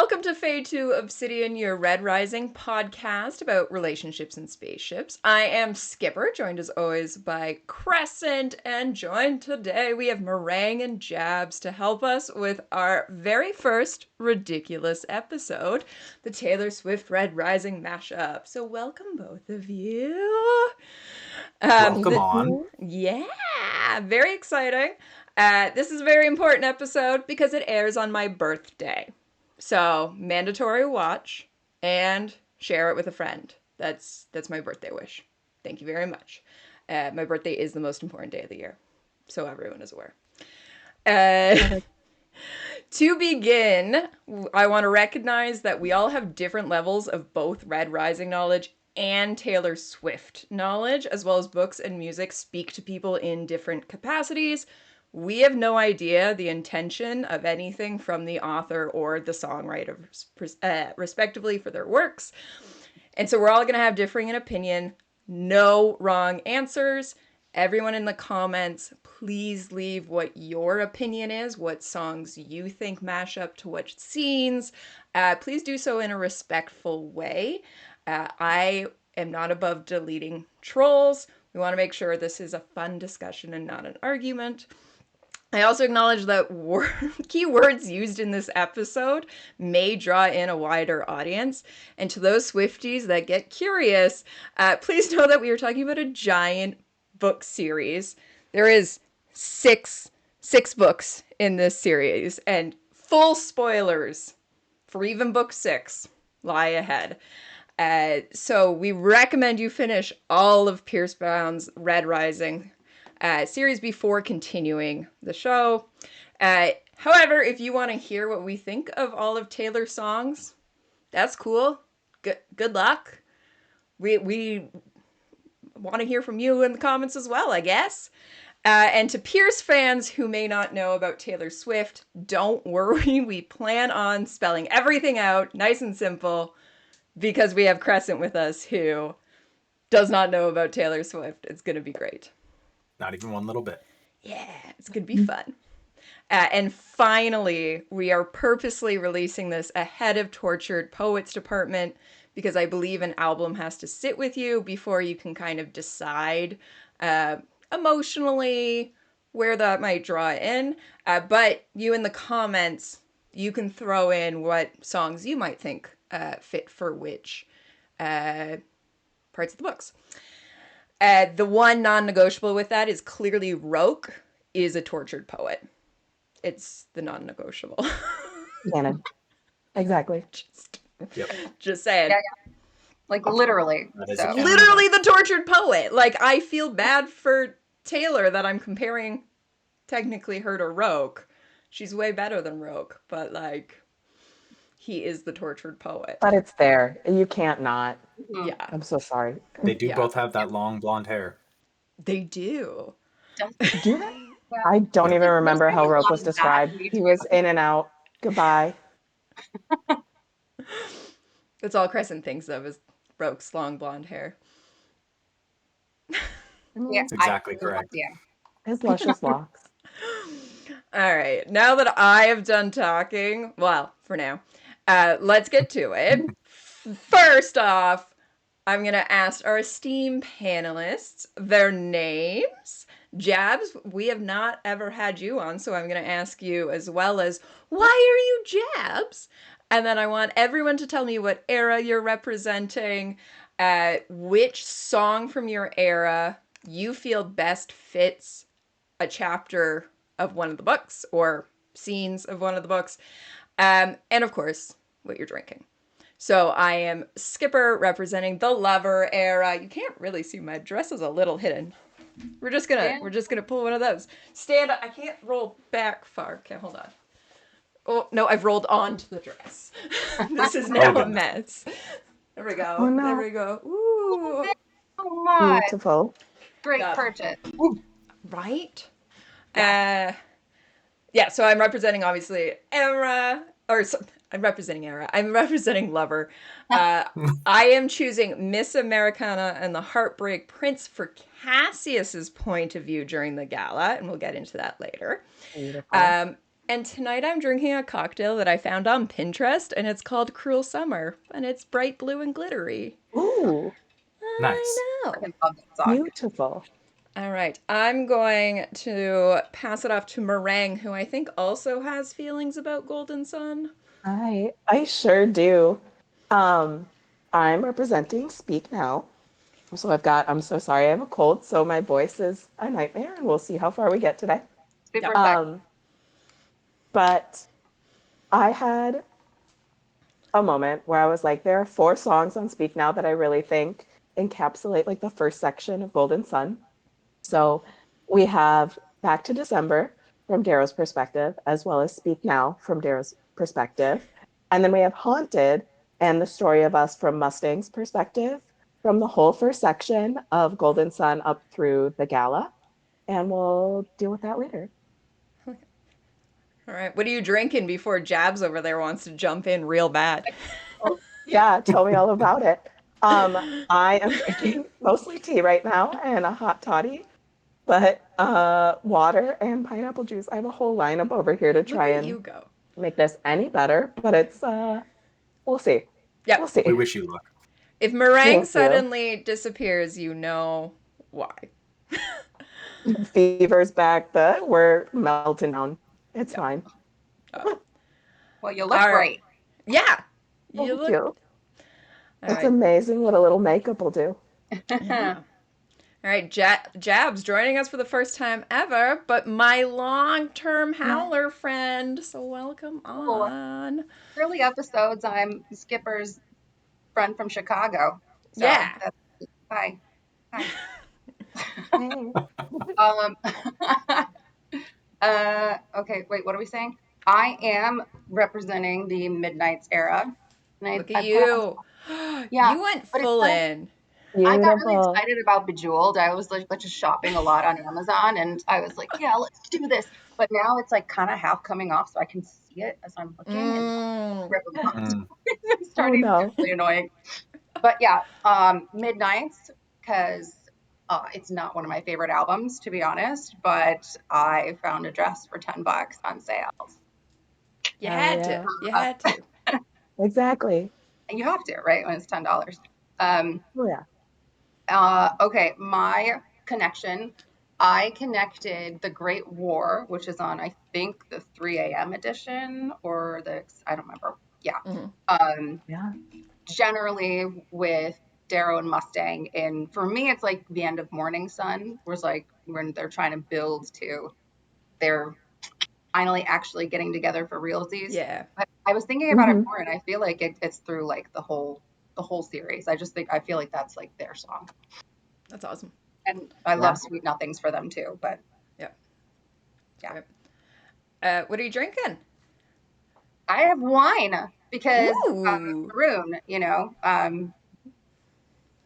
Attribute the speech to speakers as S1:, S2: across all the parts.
S1: Welcome to Fade to Obsidian, your Red Rising podcast about relationships and spaceships. I am Skipper, joined as always by Crescent, and joined today we have Meringue and Jabs to help us with our very first ridiculous episode, the Taylor Swift Red Rising mashup. So welcome both of you.
S2: Welcome on.
S1: Yeah, very exciting. This is a very important episode because it airs on my birthday. So, mandatory watch and share it with a friend. That's my birthday wish. Thank you very much. My birthday is the most important day of the year, so everyone is aware. To begin, I want to recognize that we all have different levels of both Red Rising knowledge and Taylor Swift knowledge, as well as books and music speak to people in different capacities. We have no idea the intention of anything from the author or the songwriter, respectively, for their works. And so we're all going to have differing in opinion. No wrong answers. Everyone in the comments, please leave what your opinion is, what songs you think mash up to what scenes. Please do so in a respectful way. I am not above deleting trolls. We want to make sure this is a fun discussion and not an argument. I also acknowledge that keywords used in this episode may draw in a wider audience. And to those Swifties that get curious, please know that we are talking about a giant book series. There is six books in this series, and full spoilers for even book 6 lie ahead. So we recommend you finish all of Pierce Brown's Red Rising series before continuing the show. However, if you want to hear what we think of all of Taylor's songs, that's cool. Good luck. We want to hear from you in the comments as well, I guess. And to Pierce fans who may not know about Taylor Swift, don't worry. We plan on spelling everything out nice and simple because we have Crescent with us who does not know about Taylor Swift. It's going to be great.
S2: Not even one little bit.
S1: Yeah, it's going to be fun. And finally, we are purposely releasing this ahead of Tortured Poets Department because I believe an album has to sit with you before you can kind of decide emotionally where that might draw in. But you in the comments, you can throw in what songs you might think fit for which parts of the books. The one non-negotiable with that is clearly Roke is a tortured poet. It's the non-negotiable.
S3: Canon. Exactly.
S1: Just saying.
S4: Yeah. Like literally.
S1: Literally the tortured poet. Like, I feel bad for Taylor that I'm comparing technically her to Roke. She's way better than Roke, but like, he is the tortured poet.
S3: But it's there. You can't not.
S1: Yeah.
S3: I'm so sorry.
S2: They do both have that long blonde hair.
S1: They do.
S3: Do they? I don't even remember how Roke was described. He was in and out. Goodbye.
S1: That's all Crescent thinks of is Roke's long blonde hair.
S4: Yeah,
S2: that's exactly correct.
S4: Yeah.
S3: His luscious locks.
S1: All right. Now that I have done talking, well, for now, let's get to it. First off, I'm going to ask our esteemed panelists their names. Jabs, we have not ever had you on, so I'm going to ask you as well as, why are you Jabs? And then I want everyone to tell me what era you're representing, which song from your era you feel best fits a chapter of one of the books or scenes of one of the books, and of course, what you're drinking. So I am Skipper representing the Lover era. You can't really see my dress is a little hidden. We're just gonna pull one of those. Stand up. I can't roll back far. Okay, hold on. Oh no, I've rolled onto the dress. This is now a mess. There we go.
S3: Oh, no.
S1: There we go. Ooh.
S4: So much.
S3: Beautiful.
S4: Great purchase.
S1: Right? Yeah, so I'm representing obviously era, I'm representing era. I'm representing Lover. I am choosing Miss Americana and the Heartbreak Prince for Cassius's point of view during the gala, and we'll get into that later. And tonight I'm drinking a cocktail that I found on Pinterest, and it's called Cruel Summer, and it's bright blue and glittery.
S3: Ooh,
S2: Nice.
S1: I know.
S4: I love that song.
S3: beautiful.
S1: All right, I'm going to pass it off to Meringue, who I think also has feelings about Golden Sun.
S3: I sure do. Um, I'm representing Speak Now. So I'm so sorry, I have a cold, so my voice is a nightmare, and we'll see how far we get today.
S4: Super
S1: Yeah.
S4: sexy.
S3: But I had a moment where I was like, there are 4 songs on Speak Now that I really think encapsulate like the first section of Golden Sun. So we have Back to December from Darrow's perspective, as well as Speak Now from Darrow's perspective. And then we have Haunted and the story of us from Mustang's perspective, from the whole first section of Golden Sun up through the gala. And we'll deal with that later.
S1: All right, what are you drinking before Jabs over there wants to jump in real bad?
S3: Oh, yeah, tell me all about it. I am drinking mostly tea right now and a hot toddy, but water and pineapple juice. I have a whole lineup over here to
S1: Look
S3: try
S1: at
S3: and
S1: you go.
S3: make this any better, but it's we'll see. We'll
S1: Yep.
S3: see.
S2: We wish you luck.
S1: If Meringue
S3: Thank you.
S1: suddenly disappears, you know why.
S3: Fever's back, we're melting down. It's
S1: Yep.
S3: fine.
S4: Well, you look
S1: All right.
S4: great.
S1: Yeah. You
S3: Thank
S1: look.
S3: you.
S1: All
S3: It's
S1: right.
S3: amazing what a little makeup will do.
S1: Yeah. All right, Jabs joining us for the first time ever, but my long-term Howler friend. So welcome
S4: Cool.
S1: on.
S4: Early episodes, I'm Skipper's friend from Chicago. So
S1: Yeah.
S4: that's hi. Hi.
S3: Hey.
S4: Um okay, wait, what are we saying? I am representing the Midnight's era. And
S1: Look at
S4: I put on,
S1: you.
S4: yeah,
S1: You went
S4: but it's
S1: full
S4: so
S1: in.
S4: I got really
S3: Beautiful.
S4: excited about Bejeweled. I was like just shopping a lot on Amazon and I was like, yeah, let's do this. But now it's like kind of half coming off so I can see it as I'm looking and
S1: Mm.
S4: rip them off.
S2: Mm.
S4: It's
S3: Oh
S4: starting to get
S3: no.
S4: really annoying. But yeah, Midnights, because it's not one of my favorite albums, to be honest, but I found a dress for $10 on sale.
S1: You
S3: Hell
S1: had to.
S3: yeah.
S1: You
S4: Uh,
S1: had to.
S3: Exactly.
S4: and you have to, right? When it's $10. Um,
S3: Oh yeah.
S4: okay, my connection. I connected The Great War, which is on, I think, the 3 a.m. edition or I don't remember. Yeah.
S1: Mhm.
S3: Yeah.
S4: Generally with Darrow and Mustang. And for me, it's like the end of Morning Sun, was like when they're trying to build to they're finally actually getting together for realsies.
S1: Yeah.
S4: I was thinking about it
S3: Hmm.
S4: more, and I feel like it's through like the whole series. I feel like that's like their song,
S1: That's awesome.
S4: and I
S3: Yeah.
S4: love Sweet Nothings for them too. But
S1: Yeah.
S4: yeah,
S1: Great. What are you drinking?
S4: I have wine because
S1: Ooh.
S4: Maroon,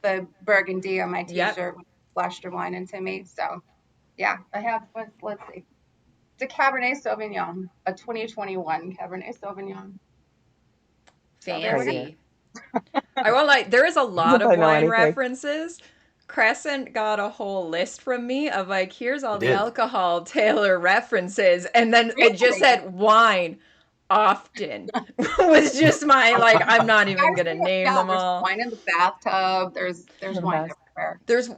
S4: the burgundy on my
S1: Yep.
S4: t-shirt flashed her wine into me. So yeah, I have. Let's see. It's a Cabernet Sauvignon, a 2021 Cabernet Sauvignon. So there we go.
S1: Fancy. I won't lie, there is a
S3: As
S1: lot
S3: if
S1: of
S3: I know
S1: wine
S3: anything.
S1: references. Crescent got a whole list from me of like, here's all
S2: I
S1: the
S2: did.
S1: alcohol Taylor references, and then it just
S4: Really?
S1: said wine often was just my like, I'm not even gonna name
S4: Yeah,
S1: them
S4: there's
S1: all.
S4: wine in the bathtub. There's
S3: The
S4: wine
S3: best.
S4: everywhere.
S1: There's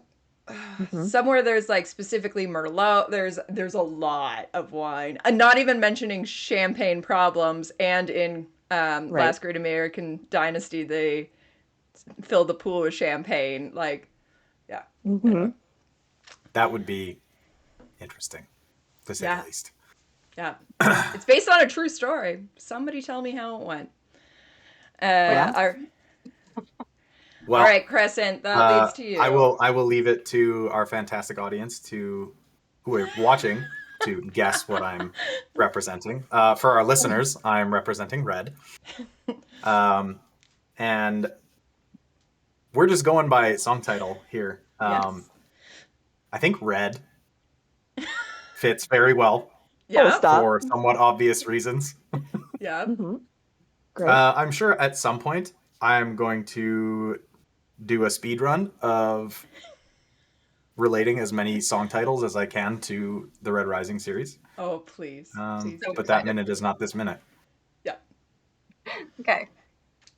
S3: Hmm.
S1: somewhere there's like specifically Merlot. There's a lot of wine. And not even mentioning champagne problems. And in
S3: Right.
S1: Last Great American Dynasty, they filled the pool with champagne. Like, yeah.
S3: Hmm.
S1: Anyway.
S2: That would be interesting, to say the
S1: Yeah.
S2: least.
S1: Yeah. It's based on a true story. Somebody tell me how it went.
S3: Yeah.
S1: All
S2: Well,
S1: right, Crescent, that leads to you.
S2: I will leave it to our fantastic audience who are watching to guess what I'm representing. For our listeners, I'm representing Red. And we're just going by song title here.
S1: Yes.
S2: I think Red fits very well
S3: Full
S1: Yeah.
S3: stop.
S2: for somewhat obvious reasons.
S1: Yeah.
S3: Hmm. Great.
S2: I'm sure at some point I'm going to do a speed run of relating as many song titles as I can to the Red Rising series.
S1: Oh, please. Please
S4: So
S1: do.
S2: But that
S4: excited.
S2: minute is not this minute.
S1: Yeah.
S4: Okay.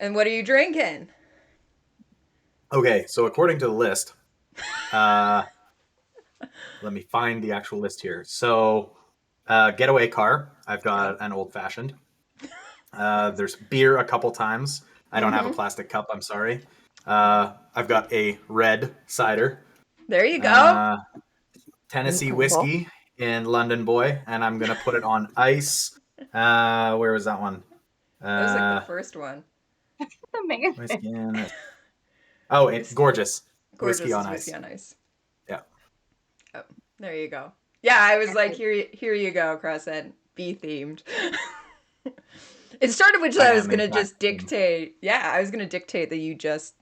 S1: And what are you drinking?
S2: Okay, so according to the list, let me find the actual list here. So, getaway car, I've got an old fashioned. There's beer a couple times. I don't have a plastic cup, I'm sorry. I've got a red cider,
S1: There you go.
S2: Tennessee
S3: Incredible.
S2: whiskey in London Boy, and I'm gonna put it on ice. Where was that one?
S1: That was like the first one.
S4: Amazing.
S2: Whiskey and oh, it's gorgeous whiskey
S1: Gorgeous
S2: on
S1: is whiskey
S2: ice.
S1: on ice.
S2: Yeah,
S1: Oh, there you go. Yeah, I was like, here you go, Crescent. Be themed. It started with
S2: I
S1: I was
S2: am in
S1: gonna
S2: fact
S1: just dictate. Yeah, I was gonna dictate that you just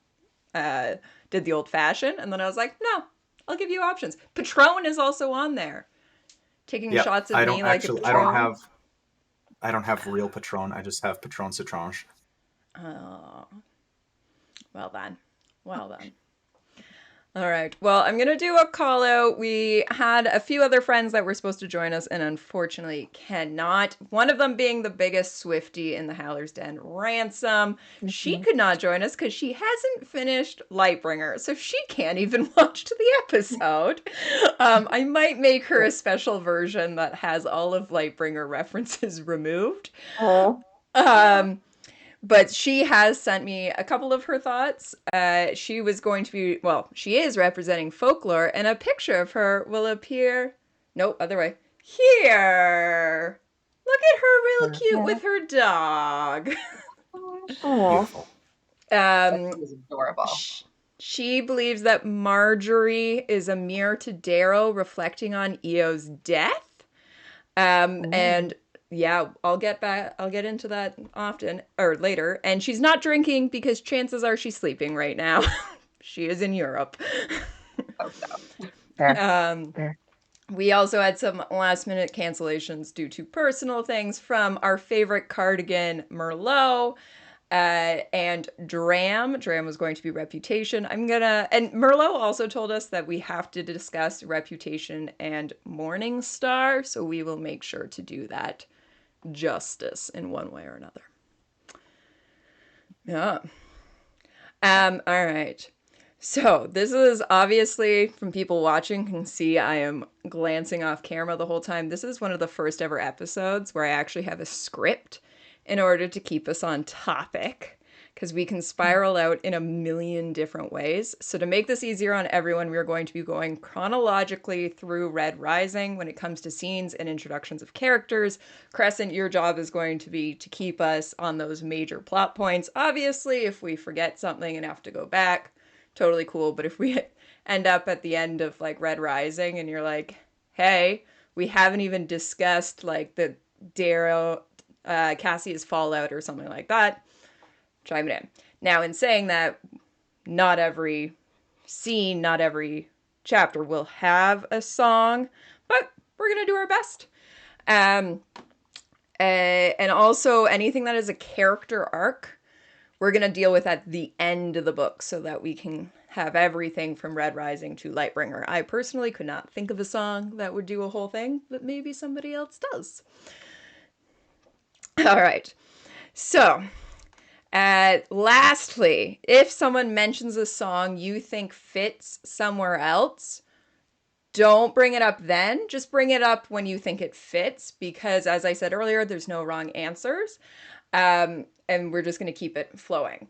S1: did the old fashioned, and then I was like, no, I'll give you options. Patron is also on there. Taking
S2: Yep.
S1: shots of me like a
S2: I don't
S1: Patron.
S2: have real Patron. I just have Patron Citrange.
S1: Oh, well done. Well done. All right. Well, I'm going to do a call out. We had a few other friends that were supposed to join us and unfortunately cannot. One of them being the biggest Swiftie in the Howlers Den, Ransom. She could not join us because she hasn't finished Lightbringer, so she can't even watch the episode. I might make her a special version that has all of Lightbringer references removed.
S3: Oh,
S1: But she has sent me a couple of her thoughts. She was going to be, well, she is representing folklore, and a picture of her will appear. Nope, other way. Here. Look at her, real cute with her dog.
S3: oh,
S2: Beautiful.
S1: Um,
S4: That is adorable.
S1: she believes that Marjorie is a mirror to Darrow, reflecting on Eo's death. And yeah, I'll get into that often or later. And she's not drinking because chances are she's sleeping right now. She is in Europe.
S4: Hope so.
S3: fair.
S1: We also had some last minute cancellations due to personal things from our favorite cardigan, Merlot. And Dram. Dram was going to be Reputation. And Merlot also told us that we have to discuss Reputation and Morningstar, so we will make sure to do that justice in one way or another. Yeah. All right. So this is obviously, from people watching can see I am glancing off camera the whole time. This is one of the first ever episodes where I actually have a script in order to keep us on topic, because we can spiral out in a million different ways. So to make this easier on everyone, we're going to be going chronologically through Red Rising when it comes to scenes and introductions of characters. Crescent, your job is going to be to keep us on those major plot points. Obviously, if we forget something and have to go back, totally cool. But if we end up at the end of like Red Rising and you're like, hey, we haven't even discussed like the Darrow Cassia's fallout or something like that, chime it in. Now, in saying that, not every scene, not every chapter will have a song, but we're gonna do our best. And also anything that is a character arc, we're gonna deal with at the end of the book so that we can have everything from Red Rising to Lightbringer. I personally could not think of a song that would do a whole thing, but maybe somebody else does. All right. So, lastly, if someone mentions a song you think fits somewhere else, don't bring it up then. Just bring it up when you think it fits, because as I said earlier, there's no wrong answers. And we're just going to keep it flowing.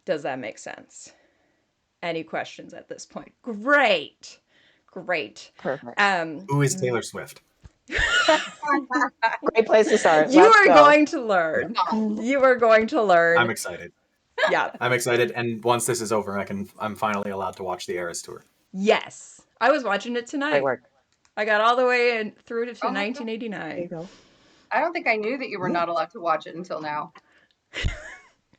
S1: Does that make sense? Any questions at this point? Great.
S3: Perfect.
S2: Who is Taylor Swift?
S3: Great place to start.
S1: You
S3: Let's
S1: are
S3: go.
S1: going to learn. You are going to learn.
S2: I'm excited.
S1: Yeah.
S2: I'm excited, and once this is over, I'm finally allowed to watch the Eras tour.
S1: Yes. I was watching it tonight.
S3: Great work.
S1: I got all the way and through to
S4: Oh my God.
S1: 1989.
S3: There you go.
S4: I don't think I knew that you were not allowed to watch it until now.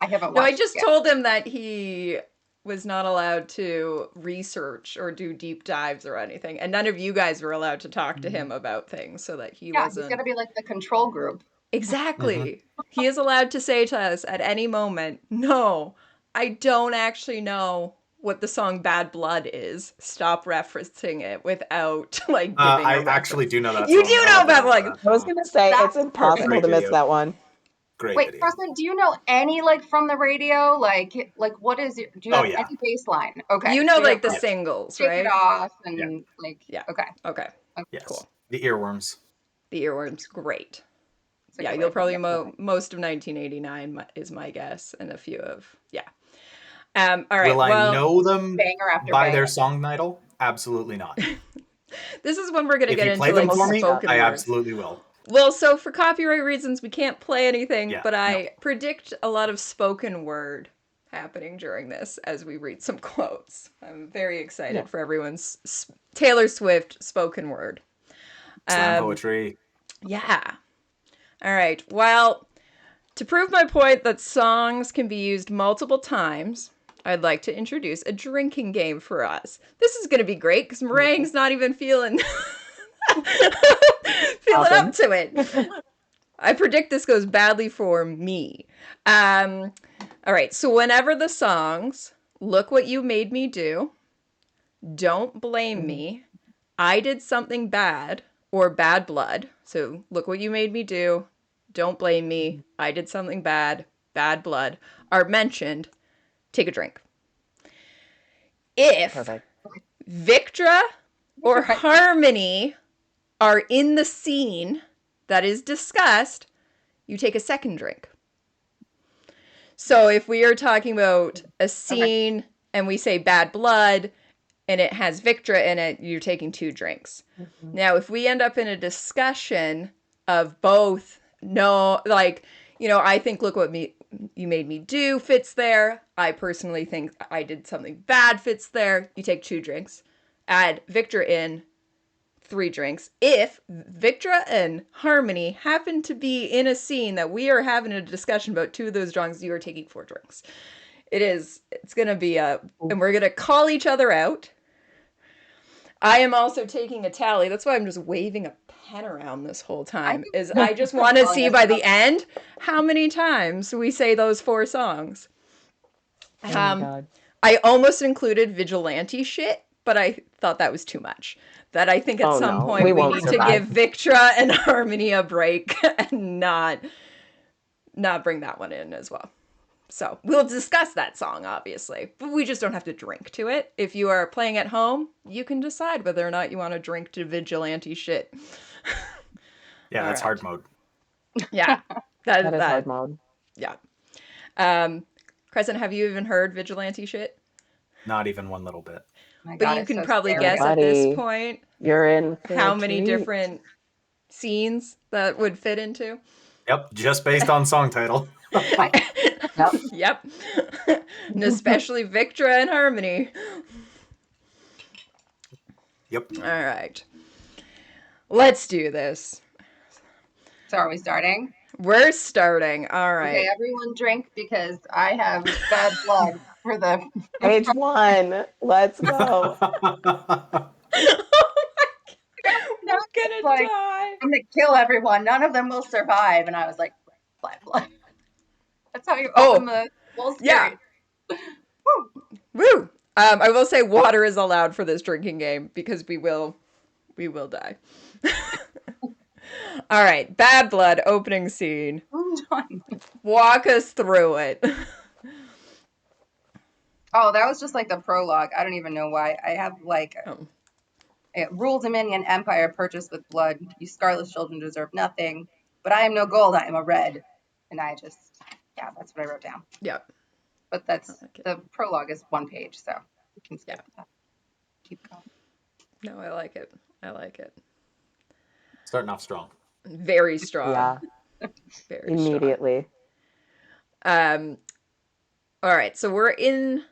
S4: I haven't watched
S1: No, I
S4: it
S1: just
S4: yet.
S1: told him that he was not allowed to research or do deep dives or anything. And none of you guys were allowed to talk to him about things so that he
S4: Yeah, he's
S1: wasn't.
S4: gonna be like the control group.
S1: Exactly. He is allowed to say to us at any moment, no, I don't actually know what the song Bad Blood is, stop referencing it without like giving
S2: I
S1: a
S2: actually
S1: reference.
S2: do know that
S1: You
S2: song.
S1: do
S2: I
S1: know
S2: love that
S1: Bad
S2: movie.
S1: Blood.
S3: I was gonna say it's
S4: That's
S3: impossible
S2: Great
S3: to miss
S2: video.
S3: that one.
S2: Great
S4: Wait,
S2: video.
S4: Preston, do you know any like from the radio? Like what is your, do you
S2: Oh,
S4: have
S2: yeah.
S4: any bass line? Okay.
S1: You know
S4: So you
S1: like
S4: have
S1: the
S2: Yes.
S1: singles,
S4: Shake It
S1: right?
S4: Off
S2: Yeah.
S4: and like
S1: Yeah.
S4: okay.
S1: Okay.
S2: Yes.
S1: Cool.
S2: The earworms.
S1: The earworms, great.
S4: It's a
S1: Yeah,
S4: good way
S1: you'll
S4: of
S1: probably
S4: putting it.
S1: most of 1989 is my guess, and a few of all right.
S2: Will I
S1: Well,
S2: know them
S4: Banger after
S2: by
S4: banger.
S2: their song title? Absolutely not.
S1: this is when we're gonna
S2: If
S1: get
S2: you
S1: into
S2: play them
S1: like
S2: for me,
S1: spoken
S2: I
S1: words.
S2: absolutely will.
S1: Well, so for copyright reasons, we can't play anything,
S2: Yeah,
S1: but
S2: no.
S1: I predict a lot of spoken word happening during this as we read some quotes. I'm very excited
S3: Yeah.
S1: for everyone's Taylor Swift spoken word.
S2: Slam poetry.
S1: Yeah. All right. Well, to prove my point that songs can be used multiple times, I'd like to introduce a drinking game for us. This is going to be great because Meringue's not even feeling up to it. I predict this goes badly for me. All right. So whenever the songs "Look What You Made Me Do," "Don't Blame Me," "I Did Something Bad," or "Bad Blood," so "Look What You Made Me Do," "Don't Blame Me," "I Did Something Bad," "Bad Blood," are mentioned, take a drink. If
S3: Perfect.
S1: Victra or Harmony are in the scene that is discussed, you take a second drink. So if we are talking about a scene and we say Bad Blood and it has Victra in it, you're taking 2 drinks.
S3: Mhm.
S1: Now, if we end up in a discussion of both, no, like, I think Look What You Made Me Do fits there. I personally think I Did Something Bad fits there. You take 2 drinks. Add Victra in, 3 drinks. If Victra and Harmony happen to be in a scene that we are having a discussion about 2 of those drinks, you are taking 4 drinks. It's going to be and we're going to call each other out. I am also taking a tally. That's why I'm just waving a pen around this whole time. I just want to see by the end how many times we say those 4 songs.
S3: Oh my God.
S1: I almost included vigilante shit, but I thought that was too much. That I think at some point
S3: we
S1: we
S3: won't
S1: need
S3: survive.
S1: to give Victra and Harmony a break and not bring that one in as well. So we'll discuss that song, obviously, but we just don't have to drink to it. If you are playing at home, you can decide whether or not you want to drink to vigilante shit.
S2: Yeah, that's
S1: right.
S2: hard mode.
S1: Yeah,
S3: That is hard mode.
S1: Yeah. Crescent, have you even heard vigilante shit?
S2: Not even one little bit.
S4: My
S1: But
S4: God,
S1: you
S4: it's
S1: can
S4: so
S1: probably
S4: scary.
S1: guess at this
S3: Buddy.
S1: point
S3: You're in for
S1: how
S3: a
S1: many
S3: treat.
S1: different scenes that would fit into.
S2: Yep, just based on song title.
S3: Yep.
S1: Yep. And especially Victra and Harmony.
S2: Yep.
S1: All right. Let's do this.
S4: So are we starting?
S1: We're starting. All right.
S4: Okay, everyone drink because I have bad blood for the
S3: Page 1. Let's go.
S1: We're gonna
S4: like,
S1: die.
S4: I'm gonna kill everyone. None of them will survive. And I was like, blood. That's how you open the whole
S1: Yeah.
S4: series.
S1: Woo. I will say water is allowed for this drinking game because we will die. All right, Bad Blood opening scene. Walk us through it.
S4: Oh, that was just like the prologue. I don't even know why. I have like rule, dominion, empire purchased with blood. You scarlet children deserve nothing. But I am no gold. I am a red. And I just, yeah, that's what I wrote down.
S1: Yeah.
S4: But that's the prologue is 1 page, so we can skip that. Keep going.
S1: No, I like it. I like it.
S2: Starting off strong.
S1: Very strong.
S3: Yeah.
S1: Very
S3: Immediately.
S1: strong. All right, so we're in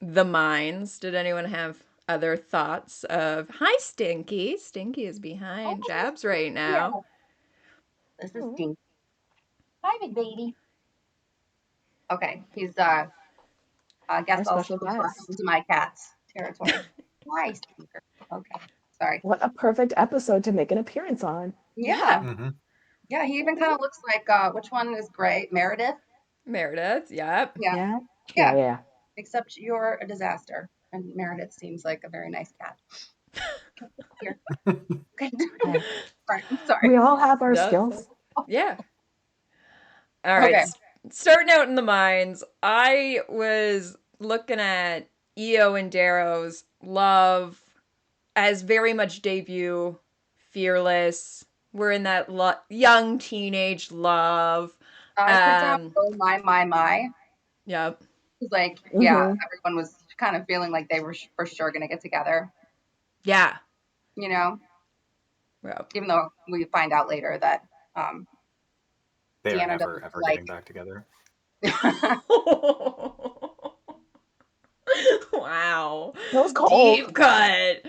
S1: the mines. Did anyone have other thoughts of hi Stinky? Stinky is behind Jabs right now.
S4: This is Stinky. Hi, big baby. Okay, he's I guess I'll
S3: special
S4: switch
S3: guest.
S4: into my cat's territory. Why, Stinker? Okay, sorry.
S3: What a perfect episode to make an appearance on.
S4: Yeah.
S2: Mm-hmm.
S4: Yeah, he even kind of looks like which one is gray? Meredith?
S1: Meredith, yep.
S4: Yeah.
S3: Yeah.
S4: Yeah.
S3: Yeah.
S4: except you're a disaster. And Meredith seems like a very nice cat. Here. Okay.
S3: Hey,
S4: Right. I'm sorry.
S3: we all have our
S1: No,
S3: skills.
S1: yeah. All right.
S4: Okay.
S1: Starting out in the mines, I was looking at Io and Darrow's love as very much debut, fearless. We're in that young teenage love.
S4: I put down oh my.
S1: Yep.
S4: It's like, yeah,
S3: Hmm.
S4: everyone was kind of feeling like they were for sure going to get together,
S1: Yeah.
S4: you know,
S1: Yep.
S4: even though we find out later that um,
S2: They are
S4: Deanna
S2: never
S4: doesn't
S2: ever
S4: like.
S2: getting back together.
S1: Wow.
S3: That was cold.
S1: Deep cut.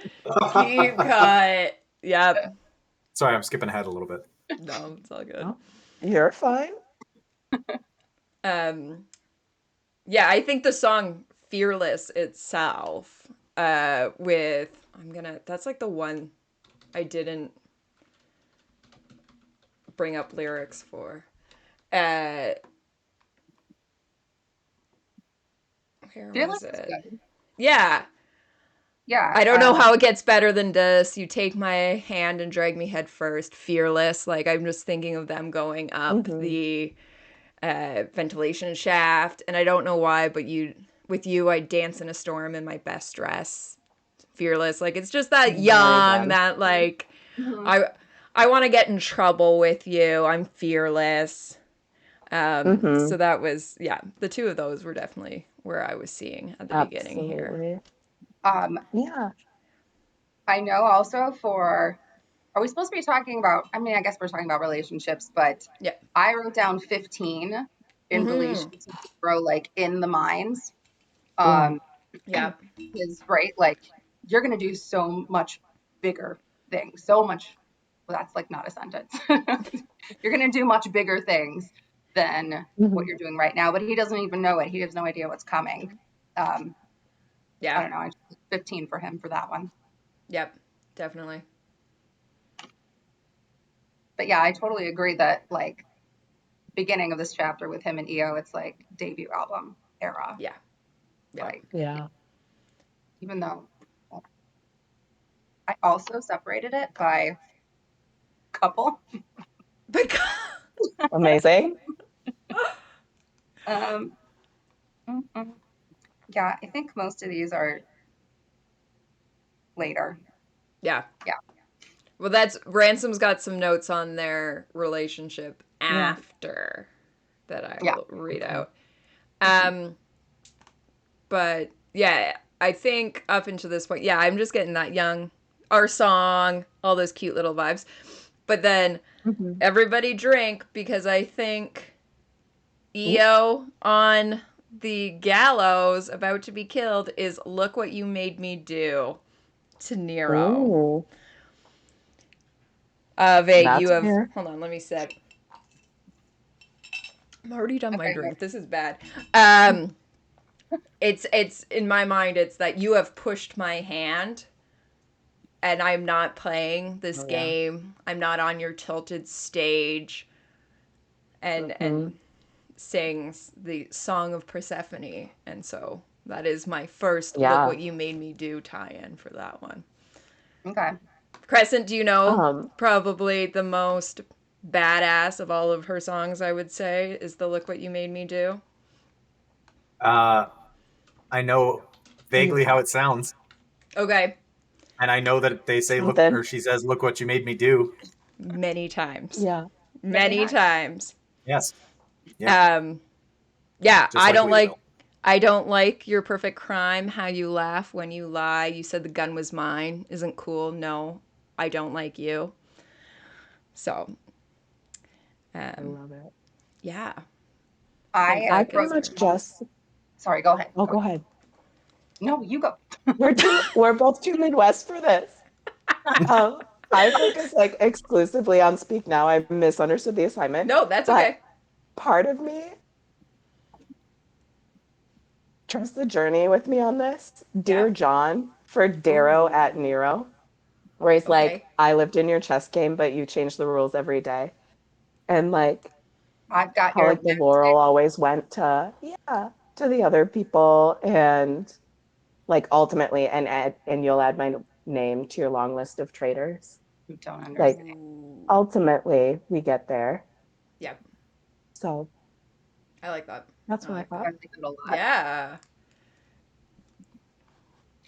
S1: Deep cut. Yep.
S2: Sorry, I'm skipping ahead a little bit.
S1: No, it's all good.
S3: Oh, you're fine.
S1: Um yeah, I think the song Fearless itself, with that's like the one I didn't bring up lyrics for. Uh where was
S4: Fearless is
S1: it?
S4: good.
S1: Yeah.
S4: Yeah.
S1: I don't know how it gets better than this. You take my hand and drag me head first. Fearless. Like, I'm just thinking of them going up
S3: Hmm.
S1: the ventilation shaft, and I don't know why, but with you, I dance in a storm in my best dress. Fearless. Like, it's just that
S3: Very
S1: young,
S3: them.
S1: that like,
S4: Mhm.
S1: I I want to get in trouble with you. I'm fearless.
S3: Hmm.
S1: So that was, yeah, the two of those were definitely where I was seeing at the beginning here.
S3: Absolutely.
S4: Um,
S3: Yeah.
S4: I know also for, are we supposed to be talking about, I mean, I guess we're talking about relationships, but
S1: Yeah.
S4: I wrote down 15 in relation
S1: Mm-hmm.
S4: to Darrow, like in the mines.
S3: Mm.
S4: Um,
S1: Yeah.
S4: is right, like you're going to do so much bigger things, so much, well, that's like not a sentence. You're going to do much bigger things than what
S3: Hmm.
S4: you're doing right now, but he doesn't even know it. He has no idea what's coming. Um, I
S1: Yeah.
S4: don't know. I just 15 for him for that one.
S1: Yep. Definitely.
S4: But yeah, I totally agree that like beginning of this chapter with him and EO, it's like debut album era.
S1: Yeah. Yep.
S4: Like,
S3: Yeah.
S4: even though I also separated it by couple.
S1: Because
S3: Amazing.
S4: Um, yeah, I think most of these are later.
S1: yeah.
S4: Yeah.
S1: Well, that's Ransom's got some notes on their relationship
S3: Yeah.
S1: after that I
S4: Yeah.
S1: will read
S3: Okay.
S1: out. Um, but yeah, I think up until this point, yeah, I'm just getting that young, our song, all those cute little vibes. But then
S3: Hmm.
S1: everybody drink because I think
S3: Ooh.
S1: EO on the gallows about to be killed is "Look What You Made Me Do" to Nero.
S3: Ooh.
S1: Vague, you
S3: That's
S1: have.
S3: fair.
S1: Hold on, let me set. I'm already done my
S4: Okay.
S1: drink. This is bad. Um, it's in my mind. It's that you have pushed my hand, and I'm not playing this
S3: Oh yeah.
S1: game. I'm not on your tilted stage,
S3: Hmm.
S1: and sings the song of Persephone, and so that is my first "Look
S3: Yeah.
S1: What You Made Me Do" tie-in for that one.
S4: Okay.
S1: Crescent, do you know
S3: Um.
S1: probably the most badass of all of her songs? I would say is the "Look What You Made Me Do."
S2: Uh, I know vaguely how it sounds,
S1: Okay,
S2: and I know that they say "look,"
S3: Something.
S2: or she says "look what you made me do."
S1: many times,
S3: Yeah.
S4: Many
S1: many
S4: times.
S1: times.
S2: Yes, yeah,
S1: Um, yeah,
S2: just like Louisville.
S1: I don't like your perfect crime. How you laugh when you lie. You said the gun was mine. Isn't cool. No, I don't like you. So,
S3: I
S1: um,
S3: love it.
S1: yeah, I think
S4: I
S3: I
S1: that
S3: pretty
S1: gets
S4: wrote
S3: much
S1: her.
S4: down,
S3: just.
S4: sorry, go ahead.
S3: Oh,
S4: Go
S3: go
S4: ahead.
S3: ahead.
S4: No, you go.
S3: We're both too Midwest for this. Um, I focus like exclusively on Speak Now. I misunderstood the assignment,
S1: No, that's
S3: but
S1: okay.
S3: part of me trust the journey with me on this.
S1: Yeah.
S3: Dear John for Darrow at
S1: Ooh.
S3: Nero, where he's like,
S1: Okay.
S3: I lived in your chess game, but you changed the rules every day. And like
S4: I've got
S3: how
S4: your
S3: like the
S4: back.
S3: Laurel always went to, yeah. to the other people, and like ultimately, and you'll add my name to your long list of traitors.
S4: You don't
S3: Like
S4: understand.
S1: Ooh.
S3: ultimately, we get there.
S1: Yeah,
S3: So
S1: I like that.
S3: that's
S1: I
S3: what I
S1: like
S4: I
S1: that.
S3: thought.
S4: like it a lot.
S1: Yeah.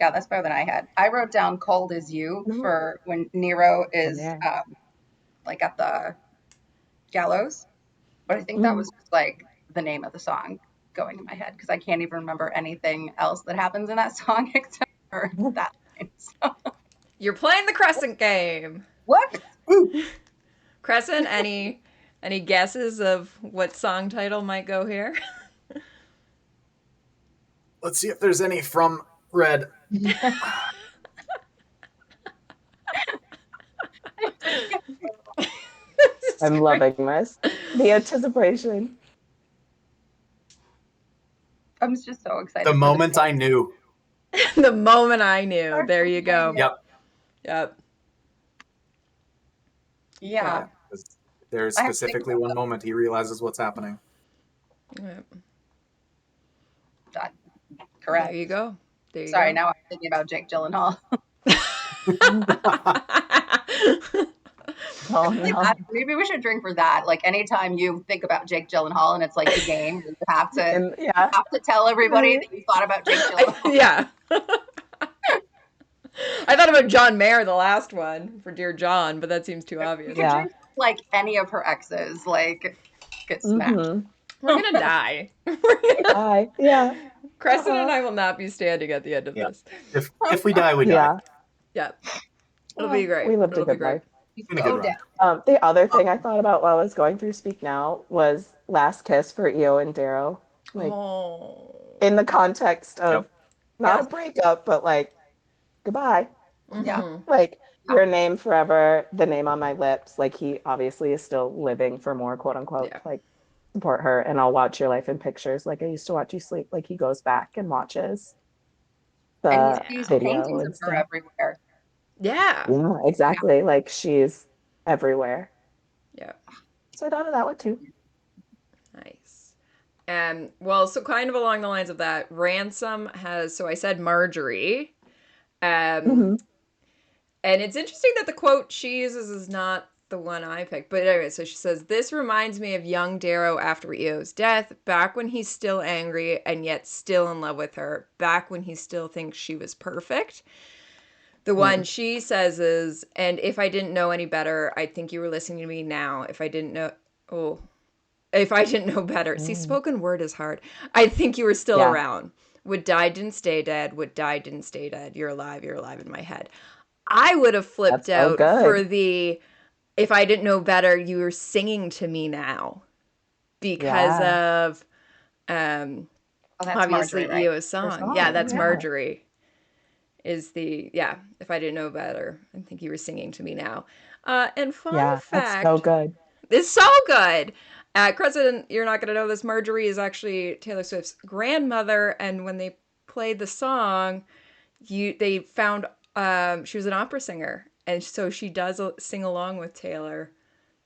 S4: Yeah, that's better than I had. I wrote down "Cold as You"
S3: No,
S4: for when Nero
S3: I'm
S4: is
S3: there.
S4: like at the gallows, but I think that
S3: Mhm.
S4: was just like the name of the song going in my head because I can't even remember anything else that happens in that song except for that line. So,
S1: You're playing the Crescent game.
S4: what?
S2: Woo!
S1: Crescent, any guesses of what song title might go here?
S2: Let's see if there's any from Red.
S1: This is
S3: I'm
S1: great.
S3: loving this. The anticipation.
S4: I'm just so
S2: The
S4: excited for the
S2: moment I knew.
S1: The moment I knew. There you go.
S2: Yep.
S1: Yep.
S4: Yeah,
S2: Yeah. 'Cause there's
S4: I have to think
S2: specifically one moment he realizes what's happening.
S1: Yep.
S4: about that.
S1: There
S4: Correct.
S1: you go. There you
S4: Sorry,
S1: go.
S4: now I'm thinking about Jake Gyllenhaal.
S3: Oh
S4: Really
S3: no.
S4: bad. Maybe we should drink for that. Like anytime you think about Jake Gyllenhaal and it's like the game,
S3: And
S4: you
S3: yeah.
S4: have to tell everybody that you thought about Jake Gyllenhaal.
S1: Yeah. I thought about John Mayer, the last one, for Dear John, but that seems too
S4: We
S1: obvious.
S4: could
S3: Yeah.
S4: drink like any of her exes, like get smacked.
S3: Mm-hmm.
S1: We're gonna die. We're gonna...
S3: Bye. Yeah.
S1: Crescent and
S3: Uh-huh.
S1: I will not be standing at the end of
S2: Yeah.
S1: this.
S2: If we die, we die.
S3: Yeah.
S1: Yeah. It'll be great.
S3: We lived a
S1: It'll be
S3: good
S1: great.
S3: life.
S4: He's
S2: Been a good
S4: so
S2: run.
S4: dead.
S3: The other thing I thought about while I was going through Speak Now was Last Kiss for Io and Darrow. Like
S1: Oh.
S3: in the context of
S2: Yep.
S3: not a
S4: Yes.
S3: breakup, but like goodbye.
S4: Yeah.
S1: Mm-hmm.
S3: Like
S4: Yeah.
S3: your name forever, the name on my lips. Like he obviously is still living for more, quote unquote.
S1: Yeah.
S3: Like support her, and I'll watch your life in pictures. Like I used to watch you sleep. Like he goes back and watches
S4: And he
S3: the
S1: Yeah.
S4: sees
S3: video
S4: paintings of
S3: and
S4: her
S3: stuff.
S4: everywhere.
S1: Yeah.
S3: Yeah,
S4: Yeah.
S3: exactly. Like she's everywhere.
S1: Yeah.
S3: So I thought of that one too.
S1: Nice. Well, so kind of along the lines of that, Ransom has, so I said Marjorie. Um,
S3: Hmm.
S1: and it's interesting that the quote she uses is not the one I picked. But anyway, so she says, "This reminds me of young Darrow after Eo's death, back when he's still angry and yet still in love with her, back when he still thinks she was perfect." The one
S3: Mm.
S1: she says is, "And if I didn't know any better, I'd think you were listening to me now. If I didn't know, oh, if I didn't know better." See,
S3: Mm.
S1: spoken word is hard. "I think you were still
S3: Yeah,
S1: around. What died didn't stay dead. What died didn't stay dead. You're alive. You're alive in my head." I would have flipped
S3: that's so
S1: out for
S3: good.
S1: the "if I didn't know better, you were singing to me now," because
S3: Yeah,
S1: of
S4: Oh, that's Marjorie,
S1: obviously
S4: right?
S1: Eo's
S3: her
S1: song. Yeah,
S3: song.
S1: that's
S3: Yeah,
S1: Marjorie. Is the yeah, "if I didn't know better, I think you were singing to me now." And fun
S3: yeah, that's so
S1: fact,
S3: good.
S1: it's so good. Crescent, you're not gonna know this. Marjorie is actually Taylor Swift's grandmother, and when they played the song, they found she was an opera singer, and so she does sing along with Taylor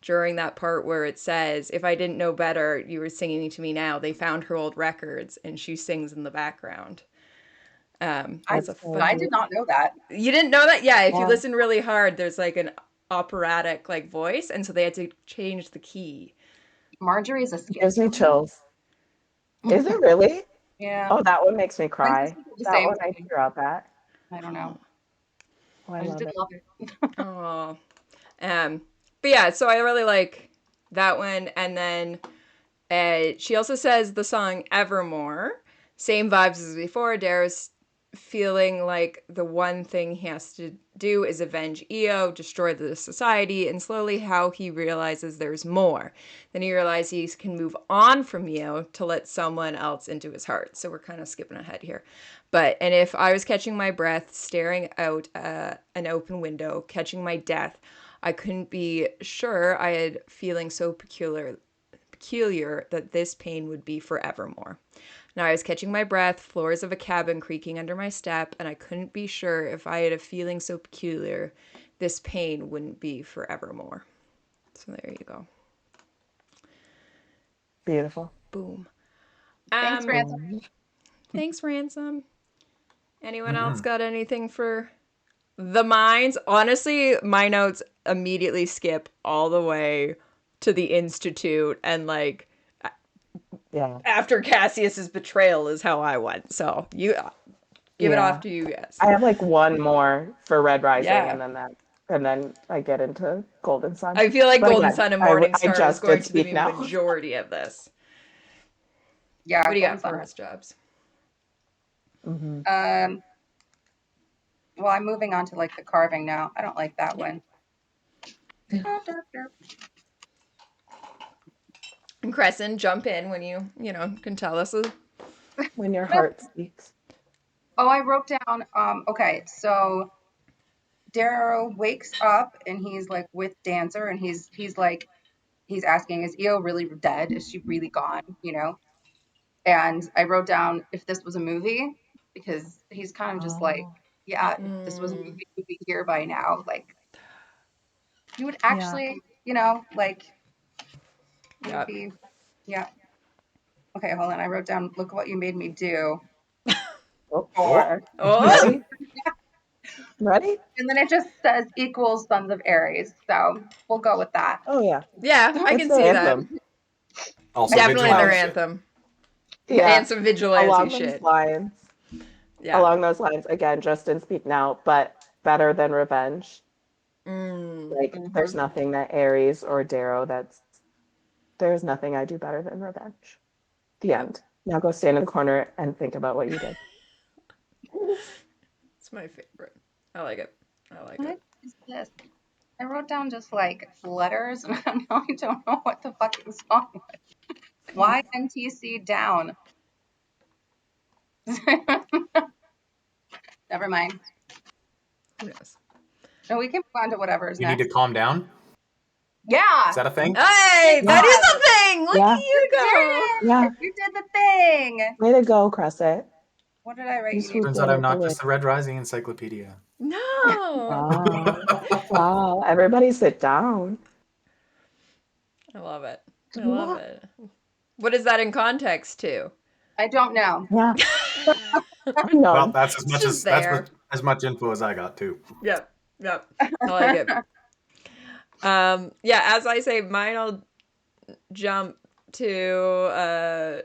S1: during that part where it says, "If I didn't know better, you were singing to me now." They found her old records, and she sings in the background.
S4: I
S1: As
S3: That's
S1: a
S3: so
S1: fun,
S4: I did not know
S3: beautiful.
S4: that.
S1: you didn't know that? Yeah, if you
S3: Yeah,
S1: listen really hard, there's like an operatic like voice, and so they had to change the key.
S4: Marjorie is a
S3: it gives me
S4: schizo.
S3: chills. Is it really?
S4: Yeah.
S3: Oh, that one makes me
S4: Princess
S3: cry.
S4: did the
S3: That
S4: same
S3: one I
S4: thing.
S3: tear up at.
S4: I don't know.
S3: Oh, I
S4: I just
S3: love
S4: didn't
S3: it.
S4: love it.
S1: Oh, um, but yeah, so I really like that one, and then she also says the song "Evermore," same vibes as before. Darrow's feeling like the one thing he has to do is avenge Io, destroy the society, and slowly how he realizes there's more. Then he realizes he can move on from Io to let someone else into his heart. So we're kind of skipping ahead here. And if I was catching my breath, staring out an open window, catching my death, I couldn't be sure I had feeling so peculiar that this pain would be forevermore. Now I was catching my breath, floors of a cabin creaking under my step, and I couldn't be sure if I had a feeling so peculiar, this pain wouldn't be forevermore. So there you go.
S3: Beautiful.
S1: Boom.
S4: Thanks,
S1: Um,
S4: Ransom.
S1: thanks, Ransom. Anyone else
S2: Mm-hmm.
S1: got anything for the mines? Honestly, my notes immediately skip all the way to the Institute and like
S3: Yeah.
S1: after Cassius's betrayal is how I went. So you give it off
S3: Yeah.
S1: to you guys.
S3: I have like one more for Red Rising,
S1: Yeah.
S3: and then I get into Golden Sun.
S1: I feel like
S3: But
S1: Golden
S3: again,
S1: Sun and
S3: I
S1: Morningstar is
S3: just
S1: going
S3: did
S1: to be
S3: speak
S1: the
S3: now.
S1: majority of this.
S4: Yeah,
S1: What do you
S4: Golden
S1: got for
S4: Sun.
S1: us, Jobs?
S3: Hmm.
S4: Um, well, I'm moving on to like the carving now. I don't like that
S1: Yeah.
S4: one.
S1: And Crescent, jump in when you can tell us.
S3: When your heart speaks.
S4: Oh, I wrote down. Okay, so Darrow wakes up and he's like with Dancer, and he's like he's asking, is Io really dead? Is she really gone? You know? And I wrote down if this was a movie because he's kind of just like,
S3: Oh,
S4: yeah, if this was a
S1: Mm,
S4: movie, we'd be here by now. Like you would
S3: yeah.
S4: actually, like you would
S1: yeah.
S4: be, yeah. Okay, hold on. I wrote down, look what you made me do
S3: Oh,
S2: Oh,
S4: for,
S1: Oh,
S3: ready? Ready?
S4: and then it just says equals Sons of Ares. So we'll go with that.
S3: Oh yeah.
S1: yeah, I
S3: It's
S1: can
S3: their
S1: see that.
S3: anthem.
S2: also
S1: Definitely their
S2: vigilante shit.
S1: anthem.
S3: Yeah.
S1: And some vigilante
S3: Along those
S1: shit.
S3: lines.
S1: Yeah.
S3: Along those lines, again, Justin speak now, but better than revenge.
S1: Mm,
S3: Like there's
S4: Mhm.
S3: nothing that Ares or Darrow there's nothing I do better than revenge. The
S1: yep.
S3: end. Now go stand in the corner and think about what you did.
S1: It's my favorite. I like it. I like
S4: What
S1: it.
S4: is this? I wrote down just like letters, and I don't know what the fucking song was. Why NTC down? Never mind.
S1: Who knows?
S4: No, we can move on to whatever is
S2: You need to
S4: next.
S2: calm down.
S4: Yeah.
S2: Is that a thing?
S1: Hey,
S3: Yeah.
S1: that
S4: God,
S1: is a thing! Look
S3: Yeah.
S1: at
S4: you
S1: you go!
S3: Yeah.
S4: did it! You did the thing.
S3: Way to go, Crescent.
S4: What did I write?
S3: You
S4: You need
S3: swooped
S2: Turns
S3: in
S2: out I'm
S3: with the
S2: not
S3: win.
S2: just the Red Rising encyclopedia.
S1: No!
S3: Wow. Wow. Everybody sit down.
S1: I love it. I love
S3: Yeah.
S1: it. What is that in context to?
S4: I don't know.
S3: Yeah.
S2: Well,
S3: No.
S2: that's
S1: It's just there.
S2: as much info as I got too.
S1: Yep. Yep. I like it. Yeah, as I say, mine will jump to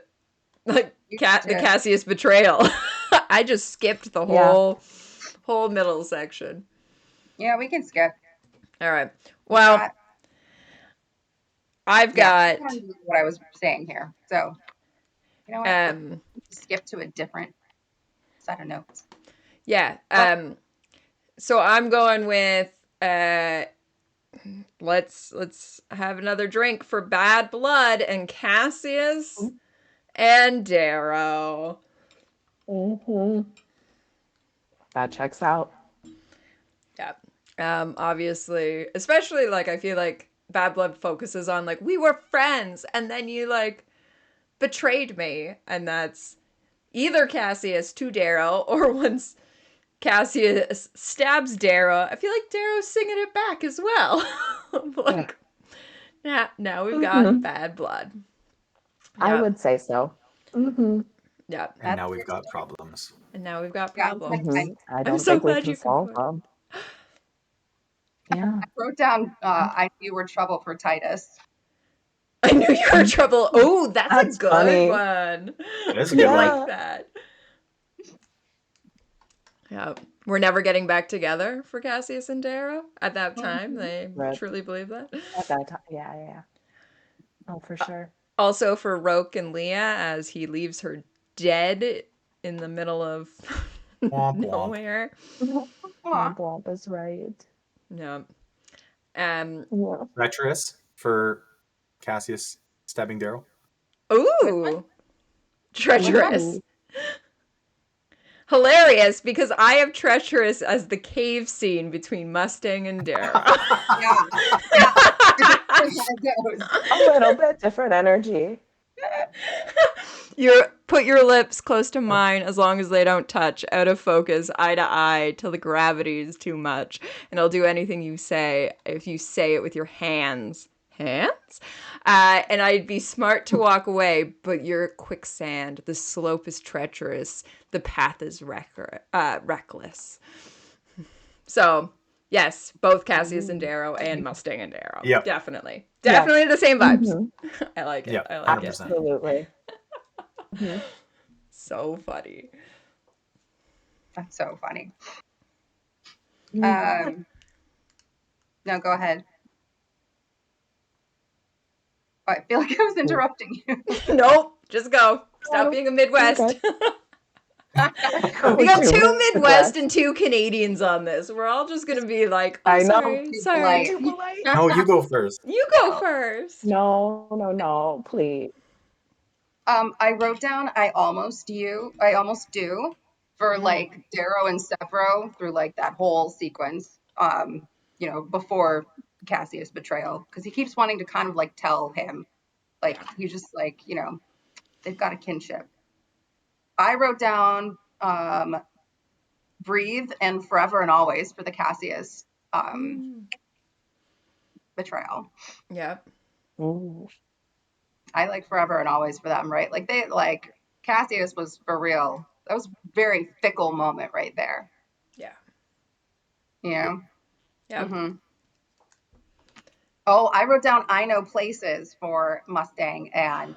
S1: like
S4: You
S1: the
S4: too.
S1: Cassius betrayal. I just skipped the
S3: Yeah.
S1: whole middle section.
S4: Yeah, we can skip.
S1: All right.
S4: We
S1: Well,
S4: got,
S1: I've
S4: yeah,
S1: got
S4: I don't know what I was saying here. So, you know what?
S1: um
S4: Skip to a different set of notes.
S1: yeah,
S4: Oh,
S1: so I'm going with uh let's have another drink for Bad Blood and Cassius and Darrow.
S3: Mm-hmm. That checks out.
S1: Yeah. Obviously, especially like I feel like Bad Blood focuses on like we were friends and then you like betrayed me, and that's either Cassius to Darrow or once Cassius stabs Darrow, I feel like Darrow's singing it back as well. Like now we've got
S3: Mm-hmm.
S1: Bad Blood.
S3: I
S1: Yep.
S3: would say so. Mm-hmm.
S1: Yep.
S2: And
S4: that's
S2: now we've
S4: good.
S2: got problems.
S1: And now we've got
S4: Yeah, I'm
S1: problems.
S3: Mm-hmm. I
S1: I'm
S3: don't
S1: so
S3: think we
S1: glad
S3: can
S1: you could
S3: solve
S1: put.
S3: them. Yeah.
S4: I wrote down, I knew you were trouble for Titus.
S1: I knew you were in trouble. Oh, that's a
S3: That's
S1: good
S3: funny.
S1: one.
S2: That is a
S1: I
S2: good
S1: like
S2: one.
S3: Yeah.
S1: that. Yeah. We're never getting back together for Cassius and Darrow. At that time,
S4: Mhm.
S1: they
S3: Right.
S1: truly believe that.
S3: At that time. Yeah, yeah, yeah. Oh, for sure.
S1: Also for Roke and Leah, as he leaves her dead in the middle of
S2: Womp womp.
S1: nowhere.
S4: Aw.
S3: Bob is right.
S1: No.
S3: Yeah.
S2: Treacherous for Cassius stabbing Daryl.
S4: Which one?
S1: Ooh, treacherous.
S3: Ooh.
S1: Hilarious, because I have treacherous as the cave scene between Mustang and Darrow.
S4: Yeah. Yeah. Those.
S3: A little bit different energy.
S1: You put your lips close to mine as long as they don't touch, out of focus, eye to eye, till the gravity is too much. And I'll do anything you say if you say it with your hands. pants. And I'd be smart to walk away, but you're quicksand. The slope is treacherous. The path is reckless. So, yes, both Cassius and Darrow and Mustang and Darrow.
S2: Yep.
S1: Definitely.
S3: Yeah.
S1: Definitely the same vibes.
S3: Mhm.
S1: I like it.
S2: Yep,
S1: I like
S2: 100%.
S1: it.
S3: Absolutely. Mhm.
S1: So funny.
S4: That's so funny.
S3: Mhm.
S4: No, go ahead. I feel like I was interrupting you.
S1: Nope, just go. Stop being a Midwest. We got two Midwest and two Canadians on this. We're all just gonna be like, oh,
S3: I know.
S1: sorry,
S4: Too
S1: sorry.
S3: Too polite.
S2: No, you go first.
S1: You go first.
S3: No, please.
S4: I wrote down I almost do for like Darrow and Severo through like that whole sequence. Before Cassius' betrayal, because he keeps wanting to kind of like tell him, like he's just like, they've got a kinship. I wrote down Breathe and Forever and Always for the Cassius betrayal.
S1: Yep.
S3: Ooh.
S4: I like Forever and Always for them, right? Like Cassius was for real. That was a very fickle moment right there.
S1: Yeah.
S4: You know?
S1: Yep.
S4: Mm-hmm. Oh, I wrote down I Know Places for Mustang and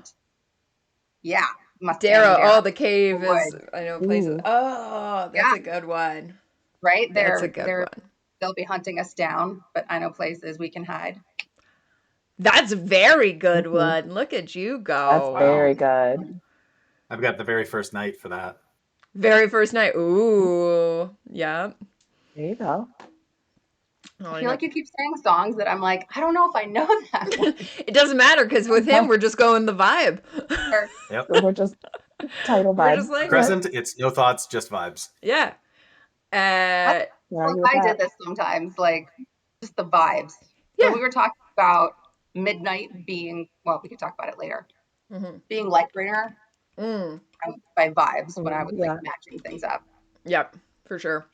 S4: Mustang
S1: Darrow.
S4: and Darrow.
S1: Oh, the cave is.
S4: Wood.
S1: I know places.
S3: Ooh.
S1: Oh, that's a good one.
S4: Right?
S1: That's a good one.
S4: They'll be hunting us down, but I know places we can hide.
S1: That's a very good
S3: Mhm.
S1: one. Look at you go.
S3: That's
S2: Wow.
S3: very good.
S2: I've got the very first night for that.
S1: Very first night. Ooh. Yeah.
S3: There you go.
S1: Oh,
S4: I feel like you keep saying songs that I'm like, I don't know if I know that one.
S1: It doesn't matter because with him, we're just going the vibe.
S2: Yep.
S3: We're just title
S1: We're
S3: vibes.
S1: just like,
S2: Crescent, it's no thoughts, just vibes.
S1: yeah.
S3: Can argue with
S4: I
S3: that.
S4: did this sometimes, like just the vibes.
S1: Yeah.
S4: When we were talking about Midnight being, well, we could talk about it later,
S1: Mm-hmm.
S4: being Lightbringer by vibes when I was like
S3: Yeah.
S4: matching things up.
S1: Yep, for sure.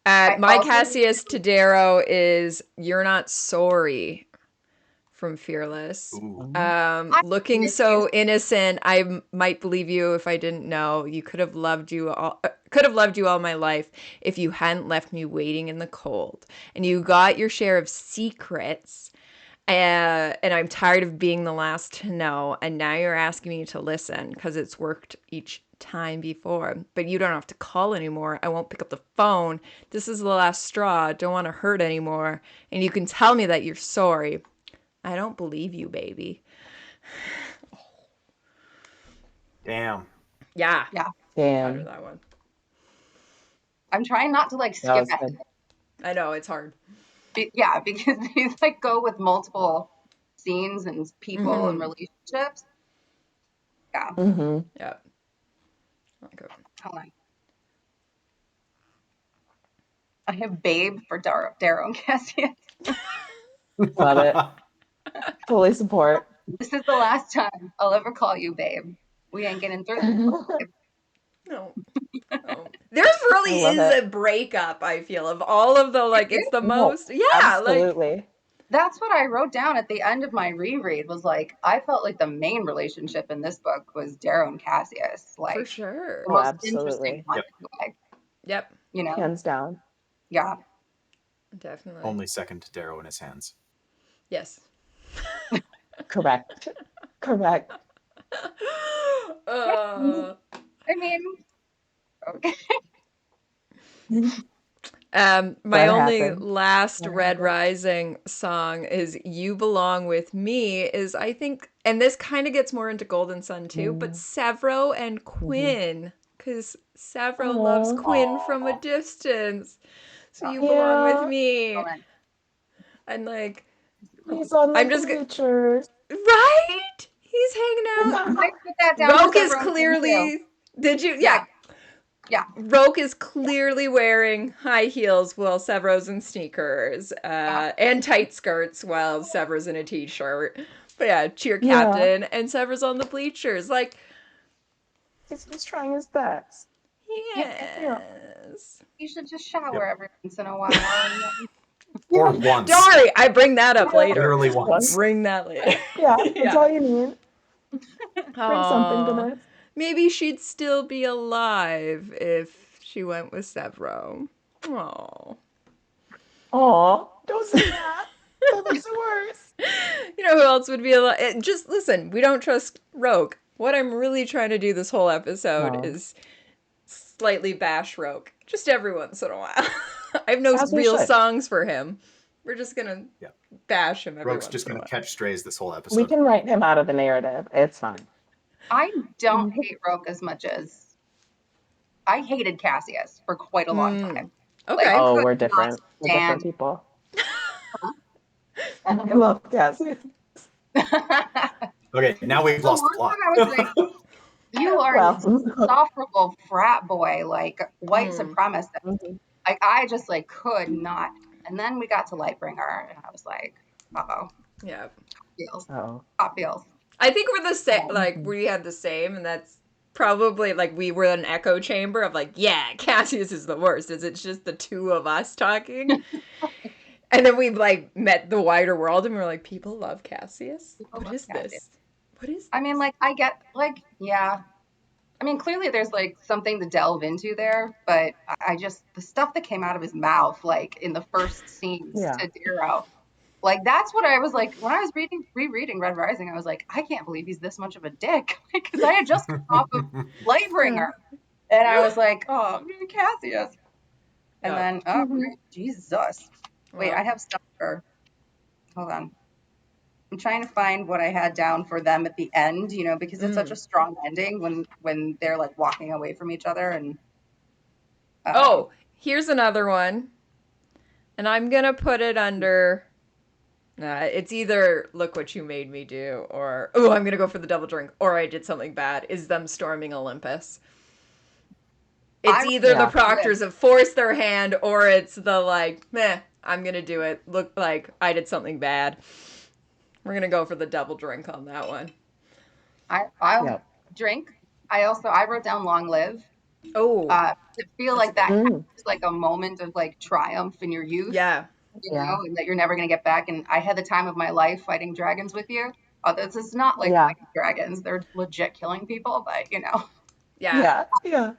S4: I
S1: My
S4: also-
S1: Cassius to Darrow is You're Not Sorry from Fearless.
S2: Ooh.
S1: Looking so innocent, I might believe you if I didn't know. You could have loved you all my life if you hadn't left me waiting in the cold. And you got your share of secrets. And I'm tired of being the last to know. And now you're asking me to listen because it's worked each time before. But you don't have to call anymore. I won't pick up the phone. This is the last straw. Don't want to hurt anymore. And you can tell me that you're sorry. I don't believe you, baby.
S2: Damn.
S1: Yeah.
S4: Yeah.
S1: Under
S3: Damn.
S1: that one.
S4: I'm trying not to like
S3: That
S4: skip
S3: was
S4: it.
S3: good.
S1: I know it's hard.
S4: Yeah, because these like go with multiple scenes and people and relationships. Yeah.
S3: Mm-hmm.
S1: Yeah. Okay.
S4: Hold on. I have Babe for Darrow and Cassius.
S3: Love it. Fully support.
S4: This is the last time I'll ever call you Babe. We ain't getting through this.
S1: No. There's really
S3: I love
S1: is
S3: it.
S1: a breakup, I feel, of all of the like it's the most
S3: Absolutely.
S4: That's what I wrote down at the end of my reread was like, I felt like the main relationship in this book was Darrow and Cassius. Like
S1: for sure.
S4: the most
S3: absolutely.
S4: interesting one.
S2: Yep.
S4: Like,
S1: Yep.
S3: Hands down.
S4: Yeah.
S1: Definitely.
S2: Only second to Darrow in his hands.
S1: Yes.
S3: Correct. Correct.
S4: I mean, okay.
S1: My
S3: That
S1: only
S3: happened.
S1: last Red Rising song is You Belong With Me is I think, and this kind of gets more into Golden Sun too, but Severo and Quinn, because Severo loves Quinn from a distance. So you belong with me. And like,
S3: He's on the
S1: I'm just
S3: bleachers.
S1: right? He's hanging out.
S4: I put that down
S1: Roke
S4: for
S1: is
S4: Severo and Quinn,
S1: clearly,
S4: too.
S1: did you?
S4: Yeah.
S1: Roke is clearly wearing high heels while Severo's in sneakers, and tight skirts while Severo's in a t-shirt. But yeah, cheer captain, and Severo's on the bleachers. Like,
S3: He's just trying his best.
S1: yes.
S4: You should just shower every once in a while.
S2: Or once.
S1: Don't worry, I bring that up later.
S2: Literally once.
S1: Bring that later.
S3: Yeah, that's all you need. Bring something to
S1: Aw.
S3: this.
S1: Maybe she'd still be alive if she went with Severo. Oh.
S3: Aw, don't say that. That makes it worse.
S1: You know who else would be alive? Just listen, we don't trust Rogue. What I'm really trying to do this whole episode
S3: No.
S1: is slightly bash Rogue. Just every once in a while. I have no
S3: As we
S1: real
S3: should.
S1: songs for him. We're just gonna
S2: Yeah.
S1: bash him every
S2: Rogue's
S1: once
S2: just
S1: in a
S2: going
S1: while.
S2: to catch strays this whole
S3: We
S2: episode.
S3: can write him out of the narrative. It's fine.
S4: I don't hate Roke as much as I hated Cassius for quite a long time.
S1: Okay.
S4: Like,
S3: Oh,
S4: could
S3: we're
S4: not
S3: different. We're different
S4: stand-
S3: people. And I love Cassie.
S2: Okay, now we've lost the
S4: one
S2: plot.
S4: time I was like, you are
S3: Well,
S4: an insufferable frat boy, like white supremacist.
S3: mhm.
S4: Like I just like could not. And then we got to Lightbringer, and I was like, uh-oh,
S1: Yeah.
S4: feels,
S3: Oh.
S4: hot feels.
S1: I think we're the same. Like
S3: Mhm.
S1: we had the same, and that's probably like we were an echo chamber of like, yeah, Cassius is the worst. Is it's just the two of us talking, and then we like met the wider world, and we were like, people love Cassius.
S4: People
S1: What
S4: love
S1: is
S4: Cassius.
S1: this? What is?
S4: I mean, like I get like, yeah. I mean, clearly there's like something to delve into there, but I just the stuff that came out of his mouth, like in the first scenes
S3: Yeah.
S4: to Darrow, like that's what I was like when I was rereading Red Rising. I was like, I can't believe he's this much of a dick because I had just come off of Lightbringer, and I was like, oh, Cassius, and
S1: Yeah.
S4: then Jesus, wait,
S1: Well,
S4: I have stuff for. Hold on. I'm trying to find what I had down for them at the end, you know, because it's such a strong ending when they're like walking away from each other and
S1: oh, here's another one, and I'm gonna put it under. It's either look what you made me do, or oh, I'm gonna go for the double drink, or I did something bad. Is them storming Olympus? It's either the proctors have forced their hand, or it's the like, meh, I'm gonna do it. Look like I did something bad. We're gonna go for the double drink on that one.
S4: I'll drink. I wrote down long live.
S1: Oh,
S4: To feel like that is like a moment of like triumph in your youth.
S1: Yeah.
S4: You know, and that you're never gonna get back. And I had the time of my life fighting dragons with you. This is not like fighting dragons. They're legit killing people, but you know.
S1: Yeah.
S3: Yeah.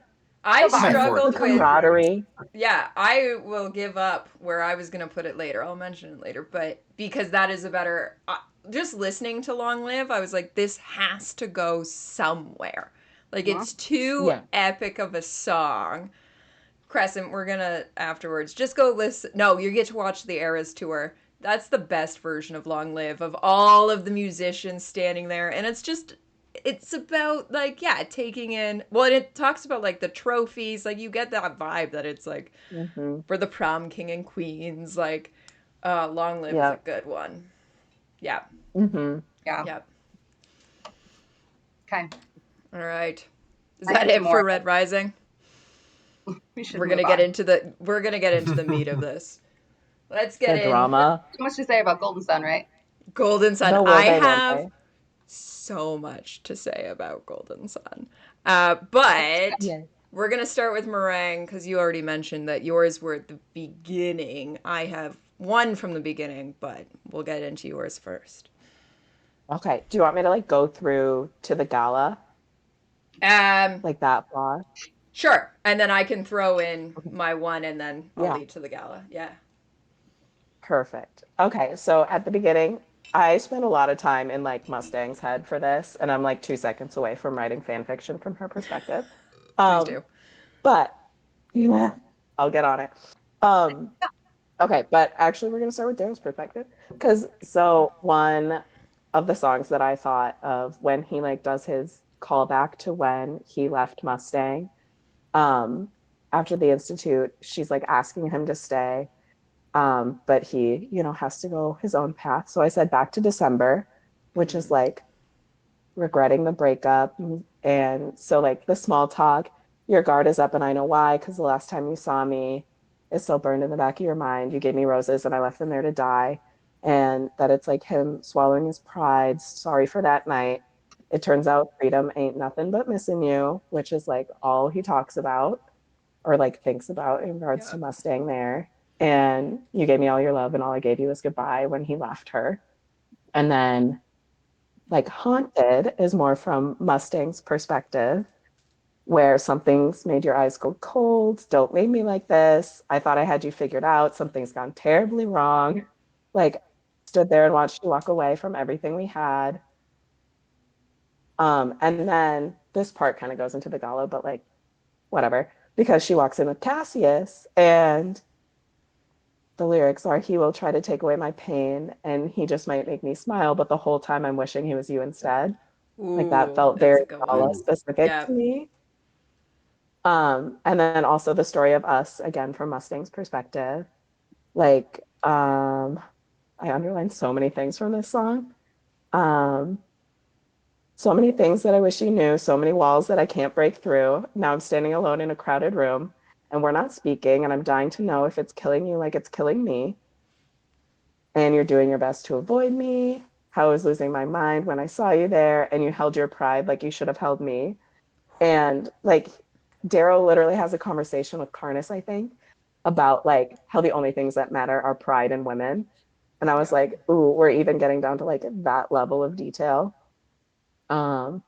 S1: I struggled
S3: The
S1: with
S3: camaraderie.
S1: Yeah, I will give up where I was going to put it later. I'll mention it later, but because that is a better just listening to Long Live, I was like this has to go somewhere. Like it's too epic of a song. Crescent, we're going to afterwards just go listen. No, you get to watch the Eras tour. That's the best version of Long Live of all of the musicians standing there, and it's about like taking in it talks about like the trophies, like you get that vibe that it's like for the prom king and queens, like Long Live is a good one. Yeah.
S4: Yeah. Okay.
S1: All right, is that it for Red Rising? We're gonna get into the meat of this. Let's get
S3: the drama.
S4: So much to say about Golden Sun, right?
S1: Golden Sun.
S3: No,
S1: I have so much to say about Golden Sun. But we're going to start with Meringue because you already mentioned that yours were at the beginning. I have one from the beginning, but we'll get into yours first.
S3: Okay. Do you want me to like go through to the gala? Like that far?
S1: Sure. And then I can throw in my one and then I'll lead to the gala. Yeah.
S3: Perfect. Okay. So at the beginning, I spent a lot of time in like Mustang's head for this, and I'm like 2 seconds away from writing fan fiction from her perspective.
S1: Please do.
S3: But I'll get on it. Okay, but actually we're gonna start with Darrow's perspective. One of the songs that I thought of when he like does his callback to when he left Mustang, after the Institute, she's like asking him to stay. But he, has to go his own path. So I said Back to December, which is like regretting the breakup. And so like the small talk, your guard is up and I know why, because the last time you saw me is still burned in the back of your mind. You gave me roses and I left them there to die. And that it's like him swallowing his pride. Sorry for that night. It turns out freedom ain't nothing but missing you, which is like all he talks about or like thinks about in regards to Mustang there. and you gave me all your love, and all I gave you was goodbye when he left her. And then, like, Haunted is more from Mustang's perspective, where something's made your eyes go cold. Don't leave me like this. I thought I had you figured out. Something's gone terribly wrong. Like, stood there and watched you walk away from everything we had. And then this part kind of goes into the gala, but like, whatever, because she walks in with Cassius, and the lyrics are, he will try to take away my pain and he just might make me smile, but the whole time I'm wishing he was you instead. Like, that
S1: Ooh,
S3: felt
S1: that's
S3: very
S1: a good
S3: gala
S1: one.
S2: Ooh.
S3: specific
S1: Yeah.
S3: to me. And then also the story of us, again, from Mustang's perspective. Like, I underlined so many things from this song. Um, so many things that I wish you knew, so many walls that I can't break through. Now I'm standing alone in a crowded room and we're not speaking, and I'm dying to know if it's killing you like it's killing me. And you're doing your best to avoid me. How I was losing my mind when I saw you there, and you held your pride like you should have held me. And like, Daryl literally has a conversation with Carnus, I think, about like how the only things that matter are pride and women. And I was
S1: Yeah.
S3: like, ooh, we're even getting down to like that level of detail. Um,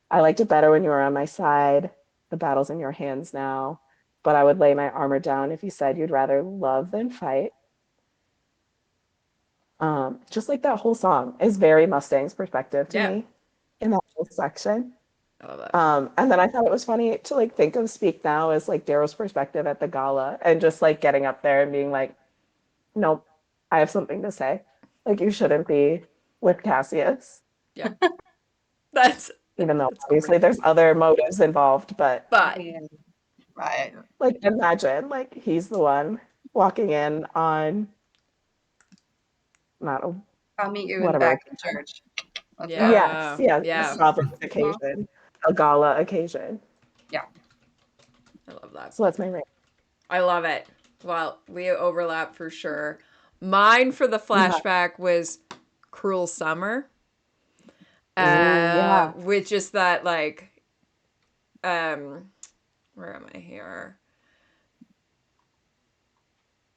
S3: I liked it better when you were on my side. The battle's in your hands now, but I would lay my armor down if you said you'd rather love than fight. Just like that whole song is very Mustang's perspective to
S1: Yeah.
S3: me in that whole section.
S1: I love that.
S3: And then I thought it was funny to like think of Speak Now as like Darrow's perspective at the gala, and just like getting up there and being like, nope, I have something to say. Like, you shouldn't be with Cassius,
S1: Yeah. That's
S3: even though
S1: that's
S3: obviously
S1: great.
S3: there's other motives involved. But
S4: I
S1: But
S4: mean, right.
S1: yeah.
S3: like, imagine like he's the one walking in on not a
S4: I'll meet you in
S3: whatever.
S4: back in church. Let's go.
S3: Yes,
S1: Yeah.
S3: yes, a
S1: Yeah.
S3: sovereign
S4: Mhm.
S3: occasion, a gala occasion.
S4: Yeah.
S1: I love that.
S3: So that's my ring.
S1: I love it. Well, we overlap for sure. Mine for the
S3: Yeah.
S1: flashback was Cruel Summer.
S3: Oh yeah.
S1: With just that like um where am I here?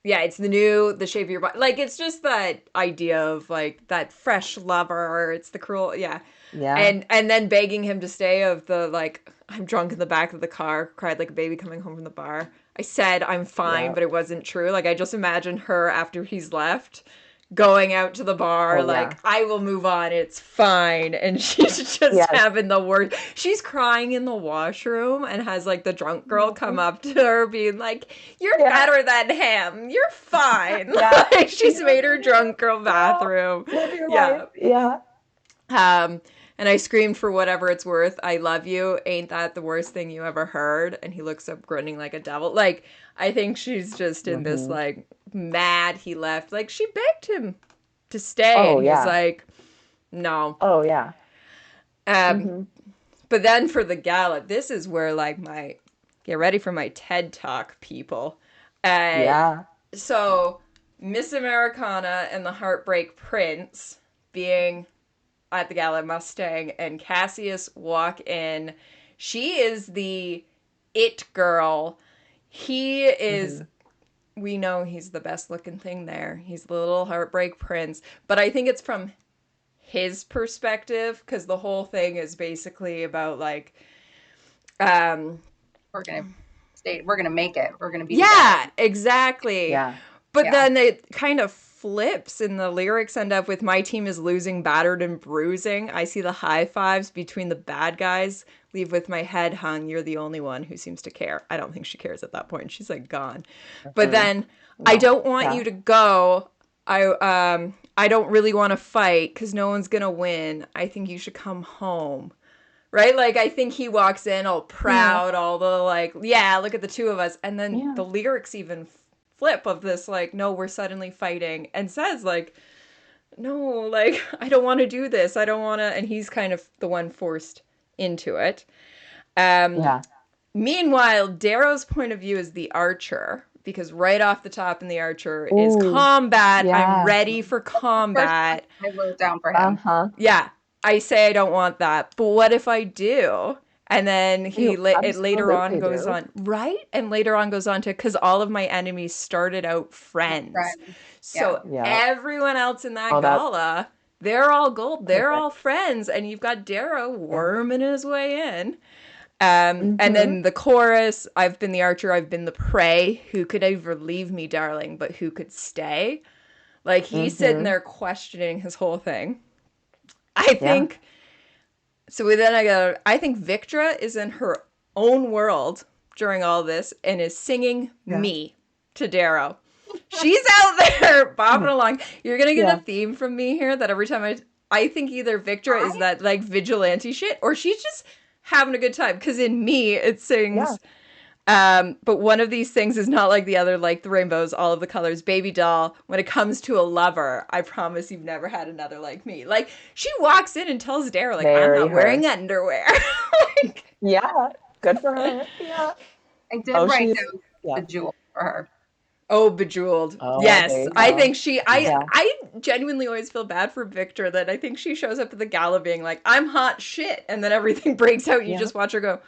S1: Yeah, it's the shape of your body. Like, it's just that idea of like that fresh lover. It's the cruel, yeah.
S3: Yeah.
S1: And then begging him to stay, of the like, I'm drunk in the back of the car, cried like a baby coming home from the bar. I said I'm fine,
S3: Yeah.
S1: but it wasn't true. Like, I just imagine her after he's left going out to the bar
S3: Oh yeah.
S1: like, I will move on, it's fine, and she's just
S3: Yes.
S1: having the worst. She's crying in the washroom and has like the drunk girl come
S3: Mhm.
S1: up to her being like, you're
S3: Yeah.
S1: better than him, you're fine.
S3: Yeah.
S1: Like, she's
S3: You
S1: made her
S3: live your
S1: drunk
S3: life,
S1: girl
S3: girl.
S1: bathroom.
S3: Live your life.
S1: Yeah.
S3: Yeah.
S1: um and I screamed, for whatever it's worth, I love you, ain't that the worst thing you ever heard? And he looks up grinning like a devil. Like, I think she's just in this
S3: Hmm.
S1: like, mad he left. Like, she begged him to stay
S3: Oh
S1: and he's
S3: yeah.
S1: like, no.
S3: Oh yeah.
S1: um
S3: Hmm.
S1: but then for the gala, this is where like my, get ready for my TED talk, people. uh
S3: Yeah.
S1: so Miss Americana and the Heartbreak Prince being at the gala, Mustang and Cassius walk in. She is the it girl. He is,
S3: Hmm.
S1: we know he's the best looking thing there. He's the little Heartbreak Prince. But I think it's from his perspective, because the whole thing is basically about like, um
S4: We're gonna stay. We're gonna make it. We're gonna be together.
S1: yeah, exactly.
S3: Yeah.
S1: But
S4: Yeah.
S1: then it kind of flips, and the lyrics end up with, my team is losing, battered and bruising. I see the high fives between the bad guys. Leave with my head hung. You're the only one who seems to care. I don't think she cares at that point. She's like gone. But
S3: Hmm.
S1: then, I
S3: No.
S1: don't want
S3: Yeah.
S1: you to go. I don't really want to fight because no one's gonna win. I think you should come home. Right? Like, I think he walks in all
S3: Yeah.
S1: proud, all the like, yeah, look at the two of us. And then
S3: Yeah.
S1: the lyrics even flip of this, like, no, we're suddenly fighting, and says, like, no, like, I don't want to do this. I don't want to. And he's kind of the one forced into it. Um,
S3: Yeah.
S1: Meanwhile, Darrow's point of view is the archer, because right off the top in the archer is
S3: Ooh.
S1: combat. I'm
S3: Yeah.
S1: ready for
S4: The first one
S1: combat.
S4: I wrote down for him.
S3: Uh-huh.
S1: Yeah, I say I don't want that, but what if I do? And then
S3: You
S1: it later on
S3: absolutely
S1: goes
S3: do.
S1: on, right? And later on goes on to, because all of my enemies started out friends.
S4: Friends. Yeah.
S1: So
S3: Yeah.
S1: everyone else in that
S3: Oh, that
S1: gala, they're all gold. They're
S3: perfect.
S1: all friends. And you've got Darrow
S3: Yeah.
S1: worming his way in. And
S3: Mm-hmm.
S1: then the chorus, I've been the archer, I've been the prey. Who could ever leave me, darling, but who could stay? Like, he's sitting
S3: Mm-hmm.
S1: there questioning his whole thing. I
S3: Yeah.
S1: think so. Then I think Victra is in her own world during all this and is singing
S3: Yeah.
S1: me to Darrow. She's out there bopping
S3: Mhm.
S1: along. You're gonna get a
S3: Yeah.
S1: theme from me here that every time I think either Victra is
S4: I
S1: that like vigilante shit or she's just having a good time. Because in me it
S3: Yeah.
S1: sings. But one of these things is not like the other, like the rainbows, all of the colors. Baby doll, when it comes to a lover, I promise you've never had another like me. Like, she walks in and tells Dara, like, I'm
S3: Very
S1: not
S3: her.
S1: wearing underwear. Like,
S3: Yeah. Good for her. Yeah.
S4: did
S3: Oh,
S4: write
S3: she's
S4: down
S3: yeah.
S4: the jewel for her.
S1: oh, Bejeweled.
S3: Oh, there
S1: Yes.
S3: you
S1: I
S3: go.
S1: think
S4: Yeah.
S1: I genuinely always feel bad for Victor that I think she shows up at the gala being like, I'm hot shit. And then everything breaks out. You
S3: Yeah.
S1: just watch her go,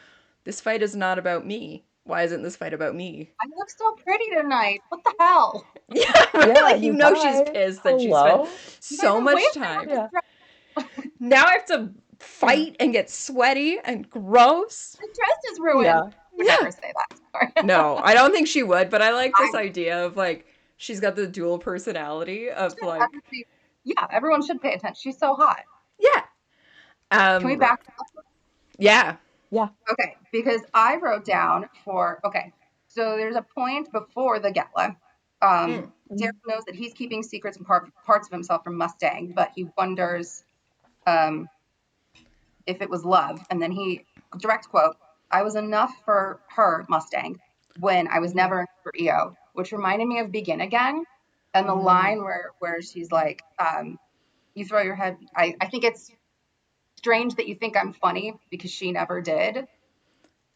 S1: this fight is not about me. Why isn't this fight about me?
S4: I look so pretty tonight. What the hell?
S1: Yeah,
S3: Yeah.
S1: like, you
S3: You
S1: know she's
S3: guys.
S1: pissed that she spent
S3: Hello.
S4: You guys
S1: so
S4: are
S1: much
S4: wasting on
S1: time.
S4: this
S3: Yeah.
S4: dress.
S1: Now I have to
S3: Yeah.
S1: fight and get sweaty and gross.
S4: The dress is ruined.
S3: Yeah.
S4: Would
S1: Yeah.
S4: never say that. Sorry.
S1: No, I don't think she would, but I like
S4: I
S1: this idea of like she's got the dual personality of
S4: should
S1: like,
S4: everybody, yeah, everyone should pay attention. She's so hot.
S1: yeah.
S4: Can we
S1: Um
S4: back up?
S1: yeah.
S3: Yeah.
S4: Okay, because I wrote down for okay. So there's a point before the gala.
S1: Mm.
S4: Derek
S3: Mm.
S4: knows that he's keeping secrets and parts of himself from Mustang, but he wonders um, if it was love. And then he direct quote, "I was enough for her Mustang when I was
S3: Mhm.
S4: never enough for EO," which reminded me of Begin Again, and the
S3: Mm.
S4: line where she's like, "You throw your head." I think it's strange that you think I'm funny because she never did.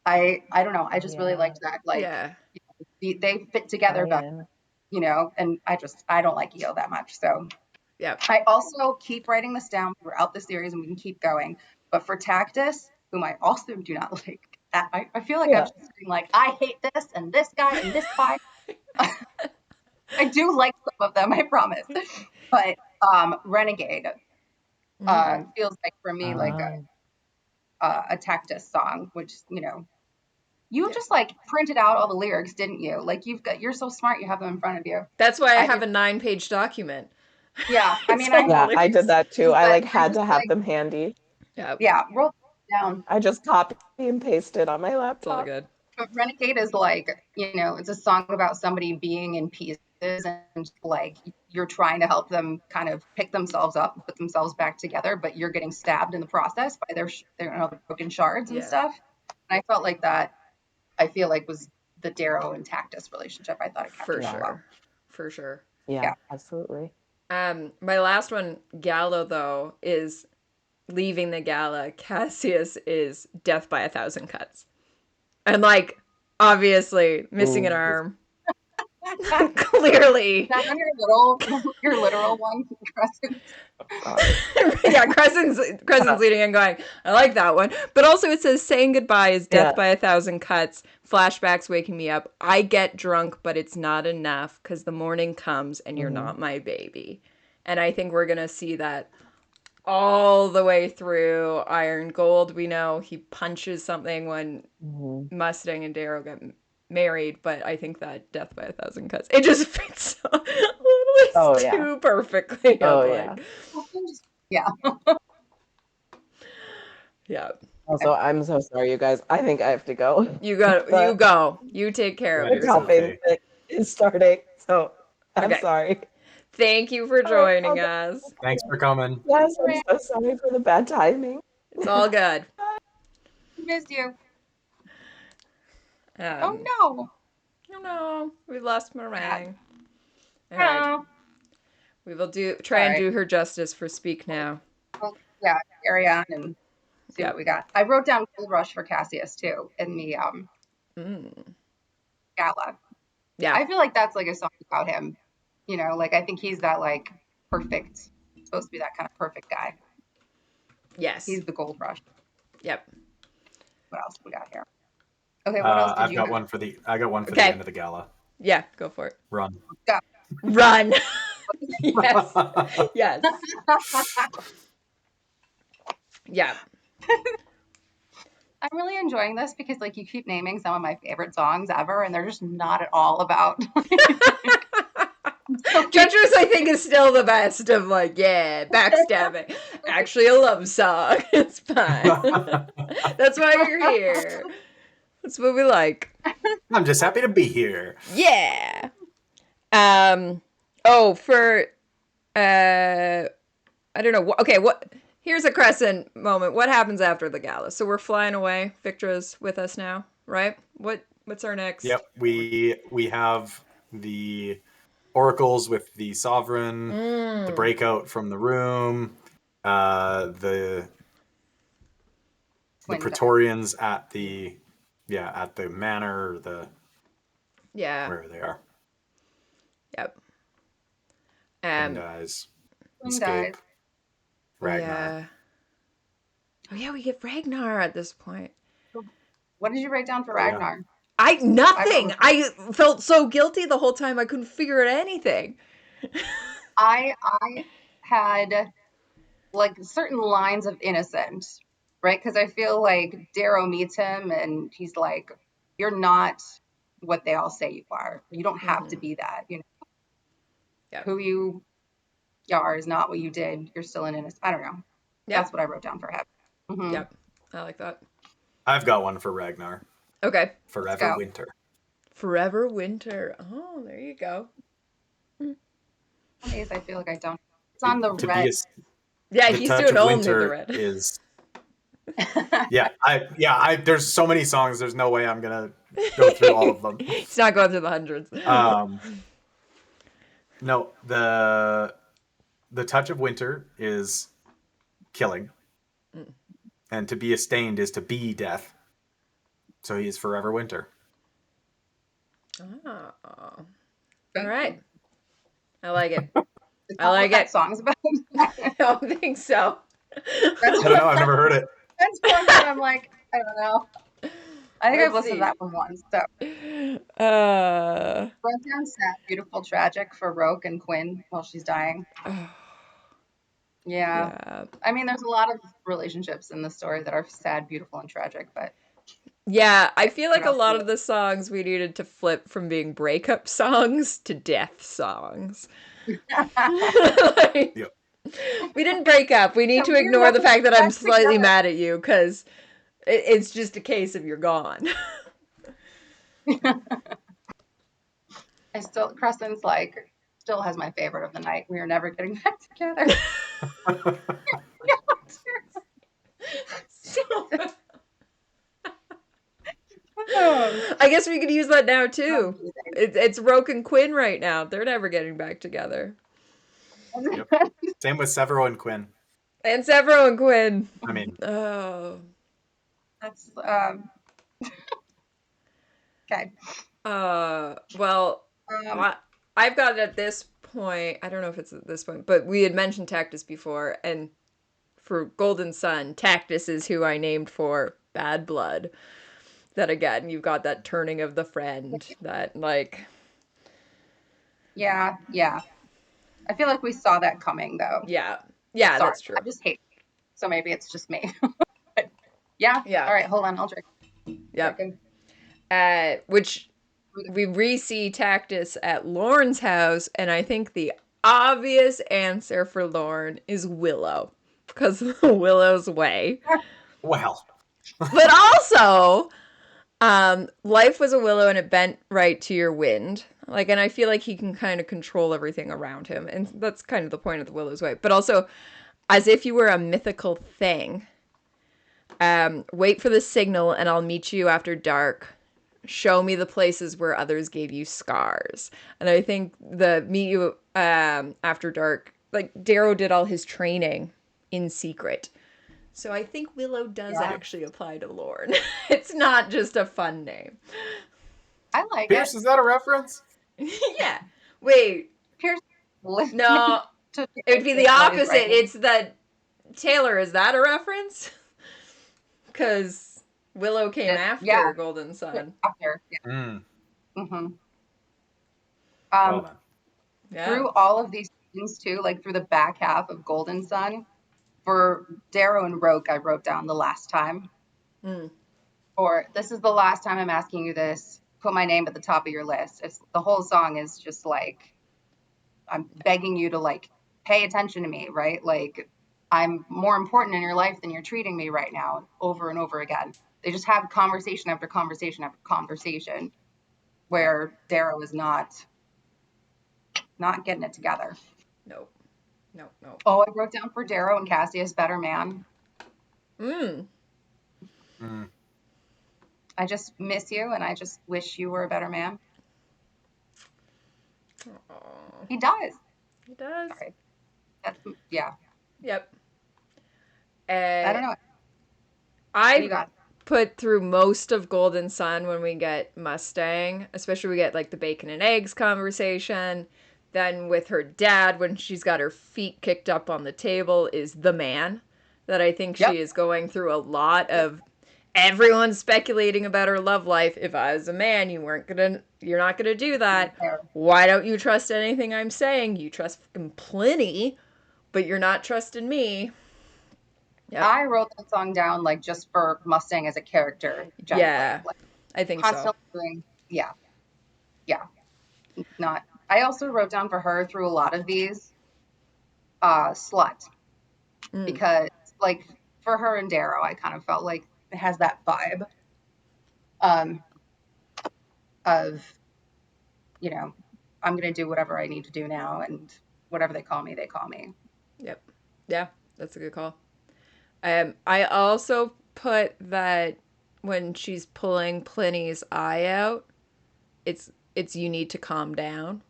S4: I don't know. I
S3: Oh
S4: just really
S3: yeah.
S4: liked that. Like
S1: Yeah.
S4: they fit together
S3: Oh
S4: better,
S3: yeah.
S4: and I don't like EO that much. So
S1: Yeah.
S4: I also keep writing this down throughout the series and we can keep going. But for Tactus, whom I also do not like, I feel like I'm
S3: Yeah.
S4: just saying like I hate this and this guy and this guy. I do like some of them, I promise. But Renegade
S1: Mm.
S4: feels like for me like
S3: Um.
S4: a Tactus song, which you
S1: Yeah.
S4: just like printed out all the lyrics, didn't you? Like you're so smart, you have them in front of you.
S1: That's why I
S4: I
S1: have
S4: did,
S1: a 9-page document.
S4: yeah. I
S1: It's
S4: mean,
S1: all
S4: I
S1: the
S3: Yeah. I did
S1: lyrics.
S3: that too. I
S4: but
S3: like
S4: you're
S3: had
S4: just
S3: to have
S4: like,
S3: them handy.
S1: Yeah.
S4: yeah, roll it down.
S3: I just copy and pasted on my
S1: It's all
S3: laptop.
S1: good.
S4: But Renegade is like, it's a song about somebody being in pieces and like you're trying to help them kind of pick themselves up and put themselves back together, but you're getting stabbed in the process by their broken shards and
S1: Yeah.
S4: stuff. And I felt like that, I feel like was the Darrow and Tactus relationship. I thought it
S1: For
S4: captured
S3: Yeah.
S4: that well.
S1: sure. For sure.
S3: Yeah.
S4: Yeah.
S3: Absolutely.
S1: My last one, Gallo, though, is leaving the gala. Cassius is death by 1,000 cuts. And like, obviously, missing an
S3: Ooh.
S1: arm. Clearly.
S4: That on your literal one, Crescent.
S3: God.
S1: Yeah, Crescent's leading and going, I like that one. But also it says saying goodbye is death
S3: Yeah.
S1: by 1,000 cuts, flashbacks waking me up. I get drunk, but it's not enough because the morning comes and you're
S3: Mhm.
S1: not my baby. And I think we're gonna see that all the way through Iron Gold. We know he punches something when
S3: Mhm.
S1: Mustang and Darrow get married, but I think that death by 1,000 cuts, it just fits so,
S3: Oh
S1: literally
S3: yeah.
S1: too perfectly.
S3: Oh
S1: Of
S3: yeah.
S1: like,
S4: Yeah.
S1: yeah.
S3: Also, I'm so sorry, you guys. I think I have to go.
S1: You
S3: The
S1: go. You take care of
S2: That
S3: the
S2: is
S1: yourself.
S3: chopping
S2: okay.
S3: thing is starting, so I'm
S1: Okay.
S3: sorry.
S1: Thank you for
S3: All right, I'll
S1: joining
S3: go.
S1: us.
S2: Thanks for coming.
S3: Yes, I'm so sorry for the bad timing.
S1: It's all good.
S4: Miss you. Oh
S1: Um,
S4: no.
S1: oh no, we lost
S4: Sad.
S1: Meringue. All right.
S4: Oh.
S1: We will try
S4: All
S1: and
S4: right.
S1: do her justice for Speak Now.
S4: Well, yeah, carry on and see what
S1: Yep.
S4: we got. I wrote down Gold Rush for Cassius too in the
S1: Mm.
S4: gala.
S1: Yeah.
S4: I feel like that's like a song about him. Like I think he's that like perfect, supposed to be that kind of perfect guy.
S1: Yes.
S4: He's the Gold Rush.
S1: Yep.
S4: What else we got here? Okay, what else did
S2: I've
S4: you
S2: got
S4: have?
S2: one for the. I got one for the
S1: Okay.
S2: end of the gala.
S1: Yeah, go for it.
S2: Run.
S4: Go.
S1: Run. Yes. Yes. Yeah.
S4: I'm really enjoying this because like you keep naming some of my favorite songs ever, and they're just not at all about.
S1: Treacherous, I think, is still the best of like, yeah, backstabbing. Actually, a love song. It's fine. That's why you're here. That's what we like.
S2: I'm just happy to be here.
S1: Yeah. Oh, for I don't know. Okay, what? Here's a crescent moment. What happens after the gala? So we're flying away. Victra's with us now, right? What's our next?
S2: Yep, we have the oracles with the sovereign, the breakout from the room, the
S4: Quinn died.
S2: Praetorians at the manor, or the
S1: Yeah.
S2: wherever they are.
S1: Yep.
S2: Quinn dies.
S4: Quinn
S2: Escape.
S4: dies.
S2: Ragnar.
S1: Yeah. Oh yeah, we get Ragnar at this point.
S4: What did you write down for
S2: Yeah.
S4: Ragnar?
S1: Nothing. I felt so guilty the whole time. I couldn't figure out anything.
S4: I had like certain lines of innocent, right? Because I feel like Darrow meets him and he's like, "You're not what they all say you are. You don't have to be that. You know,
S1: Yep.
S4: who you are is not what you did. You're still an innocent." I don't know.
S1: Yep.
S4: That's what I wrote down for him. Mm-hmm.
S1: Yep. I like that.
S2: I've got one for Ragnar.
S1: Okay.
S2: Forever
S4: go.
S2: Winter.
S1: Forever Winter. Oh, there you go.
S4: Some days I feel like I don't. It's on the
S2: To
S4: red.
S2: be
S1: Yeah,
S2: the
S1: he's
S2: touch
S1: doing
S2: of
S1: only
S2: winter
S1: the red.
S2: is there's so many songs, there's no way I'm gonna go through all of them.
S1: He's not going through the hundreds.
S2: No, the touch of winter is killing. And to be stained is to be death. So he is forever winter.
S1: Oh. All right. I like it.
S4: Is
S1: I
S4: that
S1: like
S4: what that
S1: it.
S4: song's about?
S1: I don't think so.
S2: I don't know, I've never heard it.
S4: That's one that I'm like, I don't know. I think I've
S1: Let's
S4: listened
S1: see.
S4: to that one once. So
S1: Uh,
S4: wrote down sad, beautiful, tragic for Roke and Quinn while she's dying. Yeah.
S1: yeah.
S4: I mean, there's a lot of relationships in the story that are sad, beautiful, and tragic, but
S1: Yeah, I feel like
S4: what
S1: a
S4: else
S1: lot
S4: do
S1: of the songs we needed to flip from being breakup songs to death songs. Like,
S2: Yep.
S1: we didn't break up. We need
S4: So
S1: to
S4: we
S1: ignore
S4: have
S1: the
S4: to
S1: fact that
S4: get
S1: I'm
S4: back
S1: slightly
S4: together.
S1: mad at you because it's just a case of you're gone.
S4: Crescent's like, still has my favorite of the night. We are never getting back together.
S1: I guess we could use that now too. It's Roke and Quinn right now. They're never getting back together.
S2: Yep. Same with Severo and Quinn.
S1: And Severo and Quinn.
S2: I mean,
S1: Oh.
S4: That's okay.
S1: Well, I've got it at this point. I don't know if it's at this point, but we had mentioned Tactus before, and for Golden Sun, Tactus is who I named for Bad Blood. That again, you've got that turning of the friend, that like.
S4: Yeah. I feel like we saw that coming, though.
S1: Yeah,
S4: Sorry,
S1: that's true.
S4: I just hate it. So maybe it's just me. But yeah. All right, hold on. I'll drink.
S1: Yep. Which we re-see Tactus at Lorne's house, and I think the obvious answer for Lorne is Willow, because of Willow's way.
S2: well.
S1: But also, life was a willow and it bent right to your wind. Like, and I feel like he can kind of control everything around him, and that's kind of the point of the Willow's way. But also, as if you were a mythical thing. Wait for the signal and I'll meet you after dark. Show me the places where others gave you scars. And I think the meet you after dark, like Darrow did all his training in secret. So I think Willow does actually apply to Lorne. It's not just a fun name.
S4: I like
S2: Pierce,
S4: it.
S2: is that a reference?
S1: Yeah. Wait.
S4: Pierce.
S1: No. It would be the opposite. It's that Taylor, is that a reference? Because Willow came
S4: Yeah,
S1: after Golden Sun.
S4: after. Yeah.
S2: Mm.
S4: hmm
S2: Well
S4: Um,
S2: then.
S1: Yeah.
S4: through all of these things too, like through the back half of Golden Sun, for Darrow and Roke, I wrote down the last time.
S1: Mm.
S4: Or this is the last time I'm asking you this. Put my name at the top of your list. It's the whole song is just like I'm begging you to like pay attention to me, right? Like I'm more important in your life than you're treating me right now, over and over again. They just have conversation after conversation after conversation
S1: Yeah.
S4: where Darrow is not getting it together.
S1: Nope. Nope. Nope.
S4: Oh, I wrote down for Darrow and Cassius, better man.
S1: Mm.
S2: Mm.
S4: I just miss you and I just wish you were a better man.
S1: Aw.
S4: He does.
S1: He does.
S4: Sorry. That's yeah.
S1: Yep.
S4: I don't know. What do you
S1: I
S4: got?
S1: put through most of Golden Sun when we get Mustang, especially we get like the bacon and eggs conversation. Then with her dad, when she's got her feet kicked up on the table, is the man that I think
S4: Yep.
S1: she is going through a lot of. Everyone's speculating about her love life. If I was a man, you're not gonna do that. Why don't you trust anything I'm saying? You trust plenty, but you're not trusting me. Yep.
S4: I wrote that song down like just for Mustang as a character, generally.
S1: Yeah,
S4: Like
S1: I think so.
S4: constantly doing, yeah, yeah. Not. I also wrote down for her through a lot of these, slut,
S1: Mm,
S4: because like for her and Darrow, I kind of felt like it has that vibe, um, of you know, I'm gonna do whatever I need to do now, and whatever they call me.
S1: yep. Yeah, that's a good call. I also put that when she's pulling Pliny's eye out, it's you need to calm down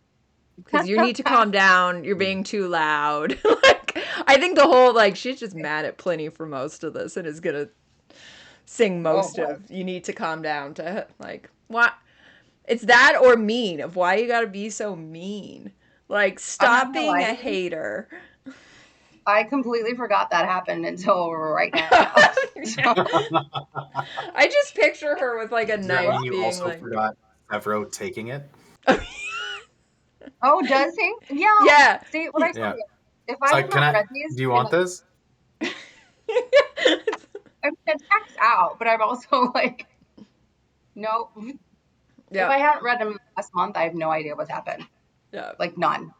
S1: because you need to calm down. You're
S2: Mm.
S1: being too loud. Like I think the whole like she's just mad at Pliny for most of this and is gonna sing
S4: Oh
S1: most
S4: boy.
S1: of you need to calm down to like what it's that or mean of why you gotta be so mean. Like
S4: I'm not
S1: stop
S4: gonna
S1: being
S4: lie
S1: a
S4: to you.
S1: hater.
S4: I completely forgot that happened until right now. So,
S1: I just picture her with like a
S2: Does that mean
S1: knife
S2: you
S1: being
S2: also
S1: like
S2: forgot Severo taking it?
S4: oh, does he? Yeah.
S1: yeah.
S4: See what I tell
S2: Yeah.
S4: you. If
S2: It's
S4: I had
S2: like, can
S4: not
S2: I?
S4: read these,
S2: Do you
S4: and
S2: want this?
S4: I mean, it checks out, but I'm also like, no. If
S1: yeah.
S4: I hadn't read them last month, I have no idea what's happened.
S1: Yeah.
S4: Like none.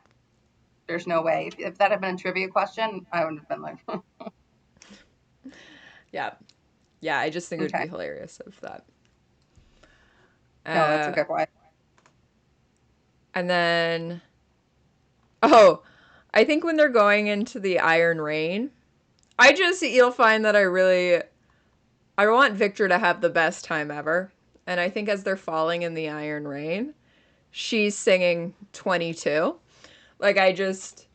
S4: There's no way. If that had been a trivia question, I would have been like,
S1: Yeah. Yeah, I just think it would
S4: okay.
S1: be hilarious if that.
S4: No, that's a
S1: Uh
S4: good one.
S1: and then oh, I think when they're going into the Iron Rain, you'll find that I want Victor to have the best time ever. And I think as they're falling in the Iron Rain, she's singing 22. Like I just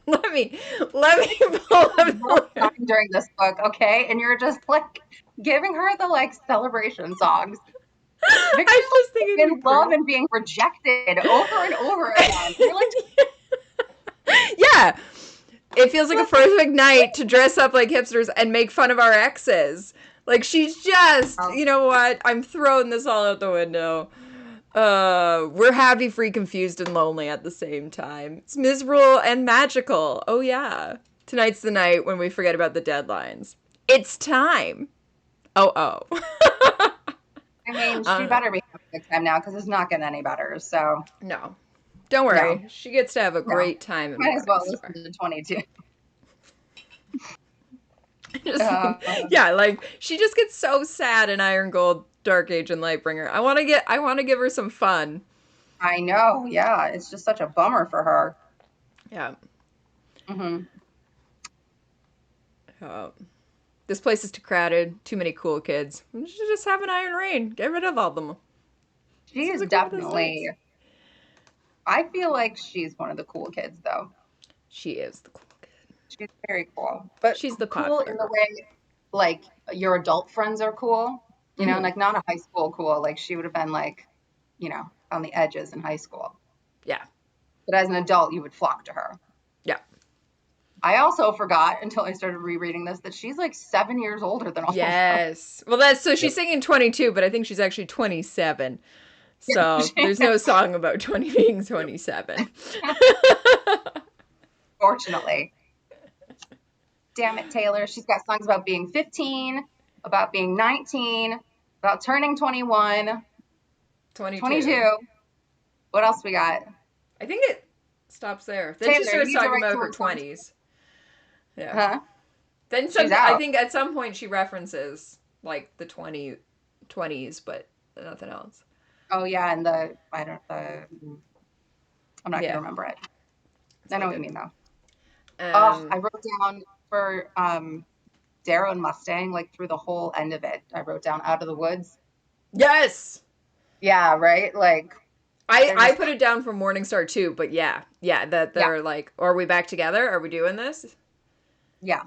S1: let me pull up
S4: Whole
S1: the
S4: time
S1: lyrics.
S4: during this book, okay? And you're just like giving her the like celebration songs. Victor's
S1: I just think
S4: like
S1: it'd
S4: in
S1: be
S4: love
S1: great.
S4: and being rejected over and over again. You're like,
S1: Yeah. It feels like a
S4: just
S1: perfect night to dress up like hipsters and make fun of our exes. Like she's just,
S4: oh,
S1: you know what? I'm throwing this all out the window. We're happy, free, confused, and lonely at the same time. It's miserable and magical. Oh yeah. Tonight's the night when we forget about the deadlines. It's time. Oh oh.
S4: I mean, she
S1: uh,
S4: better be having a good time now because it's not getting any better. So
S1: no. Don't
S4: no,
S1: worry. She gets to have a
S4: no.
S1: great time at
S4: Might as well
S1: Morningstar.
S4: listen to 22.
S1: Just,
S4: Uh,
S1: yeah, like she just gets so sad in Iron Gold, Dark Age, and Lightbringer. I want to give her some fun.
S4: I know. Yeah, it's just such a bummer for her.
S1: Yeah.
S4: hmm
S1: Uh, this place is too crowded. Too many cool kids. We should just have an Iron Rain. Get rid of all of them.
S4: She
S1: Seems
S4: is
S1: like one of those nights.
S4: definitely. I feel like she's one of the cool kids, though.
S1: She is the cool kid.
S4: She's very cool, but
S1: She's the
S4: cool
S1: popular
S4: in the
S1: girl.
S4: way like your adult friends are cool. You know,
S1: Mm-hmm.
S4: like not a high school cool. Like she would have been like, on the edges in high school.
S1: Yeah.
S4: But as an adult, you would flock to her.
S1: Yeah.
S4: I also forgot until I started rereading this that she's like 7 years older than all of them.
S1: Yes. Well, that's so she's
S2: Yep.
S1: singing 22, but I think she's actually 27.
S4: Yeah,
S1: So there's no song about 20 being 27.
S4: fortunately. Damn it, Taylor. She's got songs about being 15, about being 19, about turning 21,
S1: 22.
S4: 22. What else we got?
S1: I think it stops there. Then she
S4: Taylor, you
S1: starts
S4: need to
S1: talking
S4: write
S1: about
S4: some
S1: her
S4: more songs.
S1: 20s. Yeah.
S4: Huh?
S1: Then
S4: She's
S1: I
S4: out.
S1: think at some point she references like the 20s, but nothing else.
S4: Oh yeah, and I'm not gonna
S1: Yeah.
S4: remember it.
S1: It's
S4: I
S1: all
S4: know what you
S1: good.
S4: mean though. Oh,
S1: Um,
S4: I wrote down for Darrow and Mustang, like through the whole end of it. I wrote down Out of the Woods.
S1: yes.
S4: Yeah, right? Like they're
S1: I
S4: just
S1: put it down for Morningstar too, but yeah, that
S4: yeah,
S1: they're like, are we back together? Are we doing this?
S4: yeah.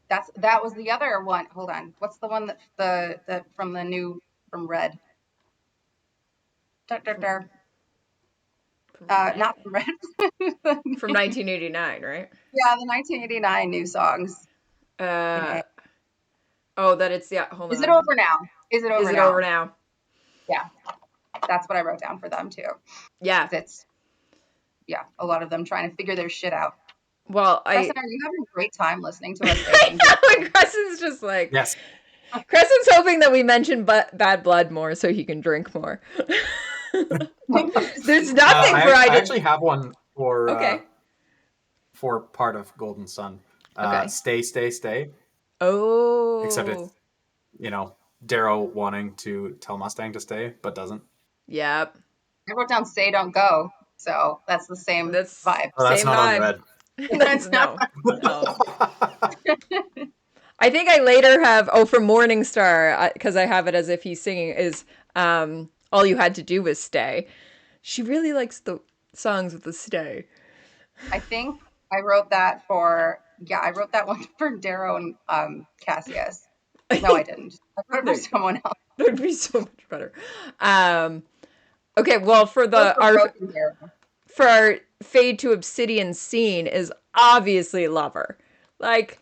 S4: That was the other one. Hold on. What's the one that the from the new from Red? Dur, dur,
S1: From,
S4: dur.
S1: from Red?
S4: Not from Red.
S1: From 1989, right?
S4: Yeah, the 1989 new songs in
S1: Uh
S4: A.
S1: oh, that it's yeah. Hold
S4: Is it
S1: on.
S4: over now? Is it
S1: Is
S4: over
S1: it over
S4: now?
S1: now?
S4: Yeah, that's what I wrote down for them too.
S1: Yeah.
S4: 'Cause it's yeah, a lot of them trying to figure their shit out.
S1: Well,
S4: Preston,
S1: I
S4: are you having a great time listening to us say things?
S1: Crescent's just like
S2: Yes.
S1: Crescent's hoping that we mention Bad Blood more so he can drink more. There's nothing for
S2: I
S1: I did.
S2: actually have one
S1: Okay.
S2: for part of Golden Sun.
S1: Okay.
S2: Stay, stay, stay. Except
S1: Oh.
S2: it's Darrow wanting to tell Mustang to stay, but doesn't.
S1: Yep.
S4: I wrote down "Say Don't Go," so that's the same
S1: That's
S4: vibe.
S2: Oh, that's
S1: same
S2: not on
S1: vibe.
S2: red.
S1: That's
S4: That's not.
S1: no. No. I think I later have for Morningstar because I have it as if he's singing is all you had to do was stay. She really likes the songs with the stay.
S4: I think I wrote that for yeah, I wrote that one for Darrow and Cassius. No, I didn't. I wrote it for
S1: There,
S4: someone else.
S1: that would be so much better. Um, okay, well
S4: Those were broken Darrow.
S1: for our fade to obsidian scene is obviously Lover. Like,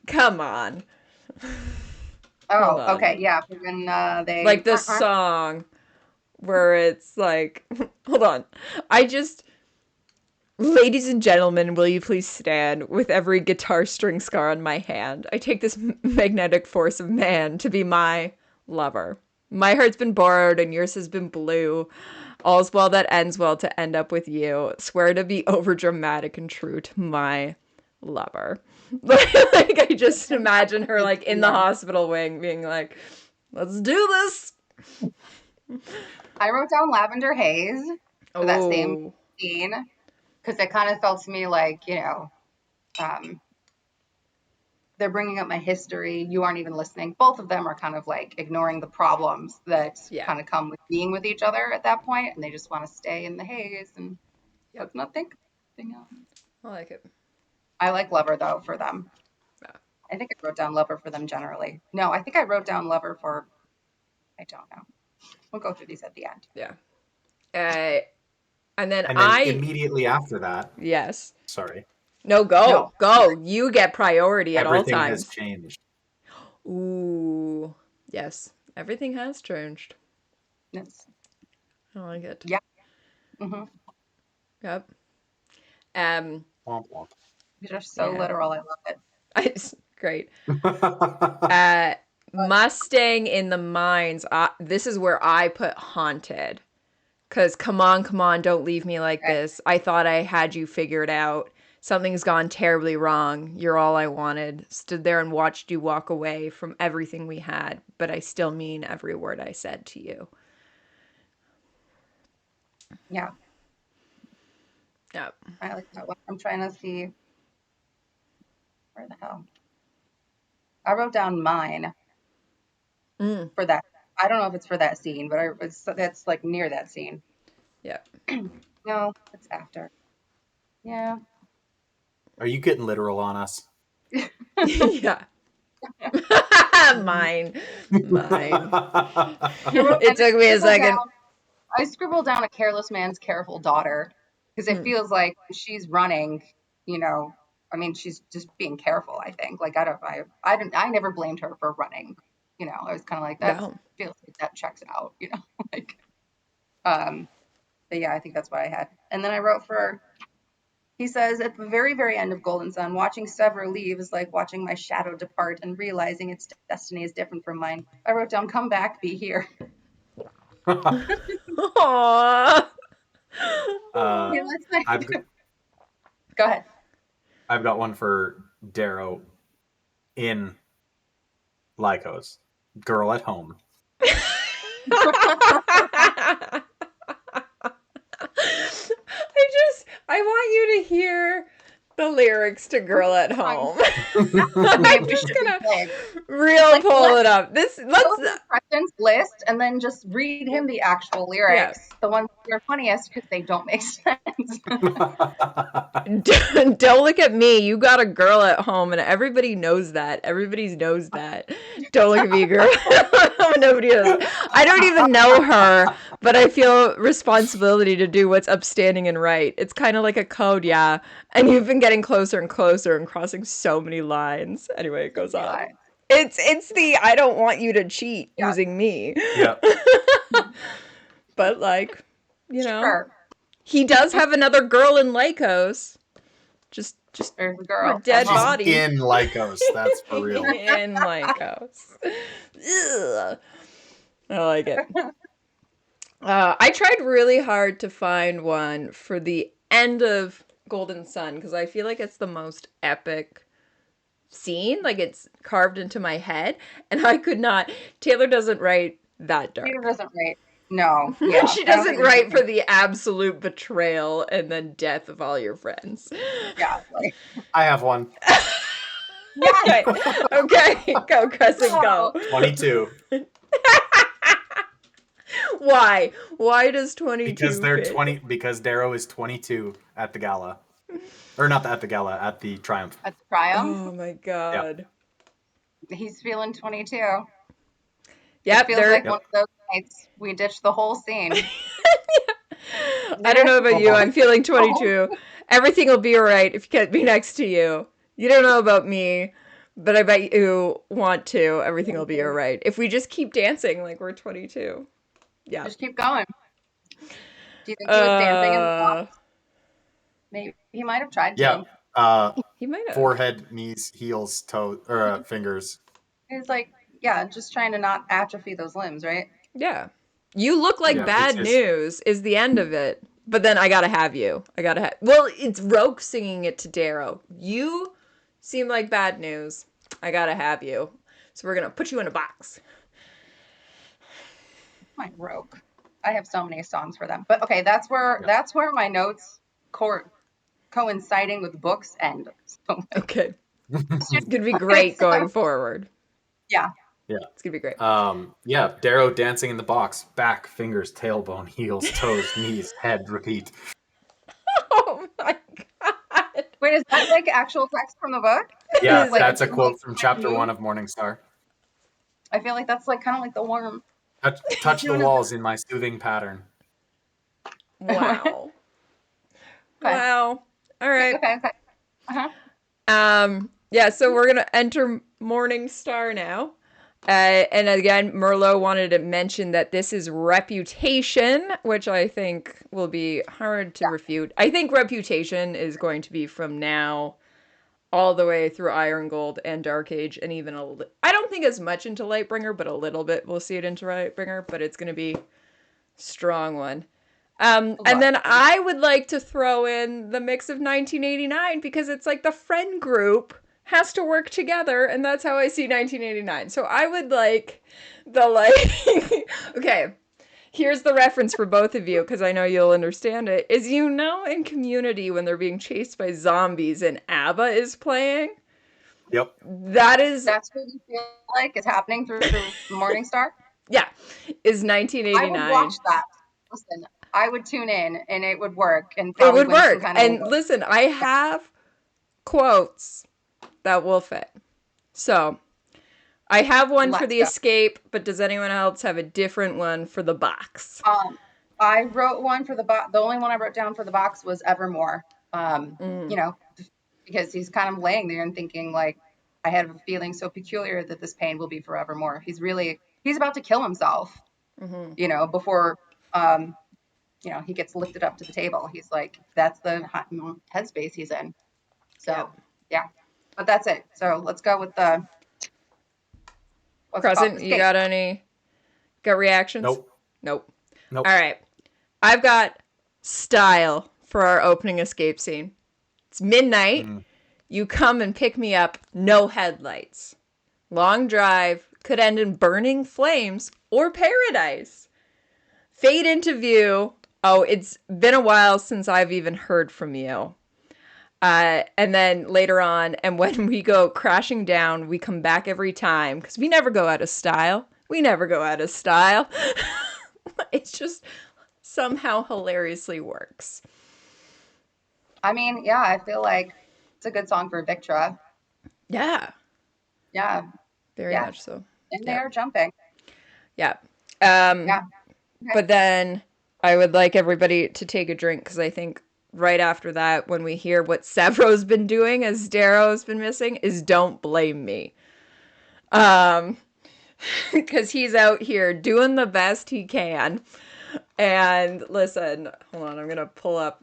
S1: come on. Hold
S4: Oh,
S1: on.
S4: okay, yeah. For when
S1: Like
S4: they
S1: the song where it's like, hold on. I just, ladies and gentlemen, will you please stand with every guitar string scar on my hand? I take this magnetic force of man to be my lover. My heart's been borrowed and yours has been blue. All's well that ends well to end up with you. Swear to be over dramatic and true to my lover. Like I just imagine her like in the hospital wing being like, let's do this.
S4: I wrote down Lavender Haze for that same
S1: Oh,
S4: scene because it kind of felt to me like um, they're bringing up my history. You aren't even listening. Both of them are kind of like ignoring the problems that
S1: yeah.
S4: kind of come with being with each other at that point, and they just want to stay in the haze and
S1: Yep.
S4: let's not think anything else.
S1: I like it.
S4: I like Lover though for them.
S1: Yeah.
S4: I think I wrote down Lover for them generally. No, I think I wrote down Lover for. I don't know. We'll go through these at the end.
S1: Yeah. Uh, and then
S2: And then immediately after that,
S1: yes.
S2: sorry,
S1: No,
S4: No,
S1: go. You get priority at all
S2: everything has
S1: times.
S2: changed.
S1: Ooh, yes. Everything has changed.
S4: it's
S1: I like it.
S4: yeah. Mm-hmm.
S1: Yep. Um,
S2: Womp womp.
S4: These are so
S1: yeah.
S4: literal. I love it.
S1: It's great. Mustang in the Mines. This is where I put haunted. Cause come on, don't leave me like
S4: Okay.
S1: this. I thought I had you figured out. Something's gone terribly wrong. You're all I wanted. Stood there and watched you walk away from everything we had, but I still mean every word I said to you.
S4: Yeah,
S1: Yep.
S4: I like that one. I'm trying to see where the hell. I wrote down mine
S1: Mm.
S4: for that. I don't know if it's for that scene, but that's like near that scene.
S1: Yep.
S4: No, it's after. Yeah.
S2: Are you getting literal on us?
S1: Yeah. Mine. It took me a second.
S4: I scribbled down a careless man's careful daughter because it
S1: Mm.
S4: feels like she's running, you know, I mean, she's just being careful, I think. Like, I never blamed her for running. I was kind of like, that
S1: No.
S4: feels like that checks out, like, um, but yeah, I think that's what I had. And then I wrote for, he says, at the very, very end of Golden Sun, watching Sever leave is like watching my shadow depart and realizing its destiny is different from mine. I wrote down, come back, be here.
S1: Aww.
S4: Yeah, that's my,
S2: I've
S4: go ahead.
S2: I've got one for Darrow in Lycos. Girl at home.
S1: I want you to hear the lyrics to Girl at Home.
S4: Maybe
S1: I'm
S4: we
S1: just
S4: should
S1: gonna
S4: play.
S1: real
S4: Like,
S1: pull it up.
S4: Go to the Preston's list and then just read him the actual lyrics, the ones that are funniest because they don't make sense.
S1: Don't look at me. You got a girl at home, and everybody knows that. Everybody knows that. Don't look at me, girl. Nobody knows. I don't even know her, but I feel responsibility to do what's upstanding and right. It's kind of like a code, yeah. And you've been getting closer and closer and crossing so many lines. Anyway, it goes on.
S4: Yeah.
S1: It's the I don't want you to cheat
S4: Yeah.
S1: using me.
S2: Yeah.
S1: But like,
S4: Sure.
S1: he does have another girl in Lycos. Just
S4: There's a girl.
S1: her dead
S2: She's
S1: body.
S2: in Lycos. That's for real.
S1: In Lycos. Ugh. I like it. I tried really hard to find one for the end of Golden Sun because I feel like it's the most epic scene. Like it's carved into my head, and I could not. Taylor doesn't write that dark.
S4: Peter doesn't write. No. Yeah.
S1: She
S4: I don't
S1: doesn't
S4: think
S1: write for the absolute betrayal and then death of all your friends.
S4: Yeah. Like,
S2: I have one.
S1: Okay, okay, go, Crescent, go.
S2: 22.
S1: Why? Why does 22
S2: Because they're
S1: fit?
S2: 20. Because Darrow is 22 at the gala, or not at the gala, at the Triumph.
S4: at the Triumph,
S1: Oh my god.
S4: he's feeling 22.
S1: Yep,
S4: It feels like one of those nights we ditched the whole scene.
S1: I don't know about you. I'm feeling 22. Everything will be alright if you get me next to you. You don't know about me, but I bet you want to. Everything will be alright. If we just keep dancing like we're 22. Yeah.
S4: Just keep going. Do you think he was dancing in the box? Maybe he might have tried to.
S2: Yeah.
S1: He might have.
S2: Forehead, knees, heels, toes, or fingers.
S4: He's like, yeah, just trying to not atrophy those limbs, right?
S1: Yeah. You look like bad news is the end of it. But then I gotta have you. Well, it's Roke singing it to Darrow. You seem like bad news. I gotta have you. So we're gonna put you in a box.
S4: My Roke. I have so many songs for them. But okay, that's where my notes coinciding with books end. So,
S1: Okay. It's gonna be great going forward.
S4: Yeah.
S2: Yeah.
S1: It's gonna be great.
S2: Yeah, Darrow dancing in the box. Back, fingers, tailbone, heels, toes, knees, head, repeat.
S1: Oh my god.
S4: Wait, is that like actual text from the book?
S2: Yeah,
S1: Is it?
S2: that's a quote from chapter 1 of Morningstar.
S4: I feel like that's like kind of like the worm.
S2: Touch the walls in my soothing pattern.
S1: Wow.
S4: Okay.
S1: Wow. All right.
S4: Okay.
S1: Yeah, so we're gonna enter Morningstar now. And again, Merlot wanted to mention that this is Reputation, which I think will be hard to refute. I think Reputation is going to be from now all the way through Iron Gold and Dark Age, and even I don't think as much into Lightbringer, but a little bit we'll see it into Lightbringer, but it's going to be strong one. And then I would like to throw in the mix of 1989 because it's like the friend group has to work together, and that's how I see 1989. So I would like okay, here's the reference for both of you because I know you'll understand it. Is in Community when they're being chased by zombies and ABBA is playing?
S2: Yep.
S4: That's what you feel like is happening through Morningstar?
S1: Yeah, is 1989.
S4: I would watch that. Listen, I would tune in and it would work. And
S1: it would work. And listen, I have quotes that will fit. So, I have one for the escape, but does anyone else have a different one for the box?
S4: I wrote one for the box. The only one I wrote down for the box was Evermore. because he's kind of laying there and thinking like, I have a feeling so peculiar that this pain will be forevermore. He's about to kill himself,
S1: Mm-hmm.
S4: before um, he gets lifted up to the table. He's like, that's the headspace he's in.
S1: Yep.
S4: So yeah, but that's it. So let's go with the what's it called?
S1: Crescent, you
S4: Escape.
S1: got reactions?
S2: Nope.
S1: Nope.
S2: Nope.
S1: All right. I've got style for our opening escape scene. It's midnight.
S2: Mm.
S1: You come and pick me up, no headlights. Long drive could end in burning flames or paradise. Fade into view. Oh, it's been a while since I've even heard from you. And then later on, and when we go crashing down, we come back every time because we never go out of style. We never go out of style. It's just somehow hilariously works.
S4: I mean, yeah, I feel like it's a good song for Victra.
S1: Yeah,
S4: Yeah,
S1: very
S4: yeah,
S1: much so.
S4: and
S1: Yeah,
S4: they're jumping.
S1: yeah.
S4: Yeah, okay.
S1: But then I would like everybody to take a drink because I think right after that, when we hear what Sevro's been doing as Darrow's been missing, is "Don't Blame Me." Because he's out here doing the best he can. And listen, hold on, I'm gonna pull up.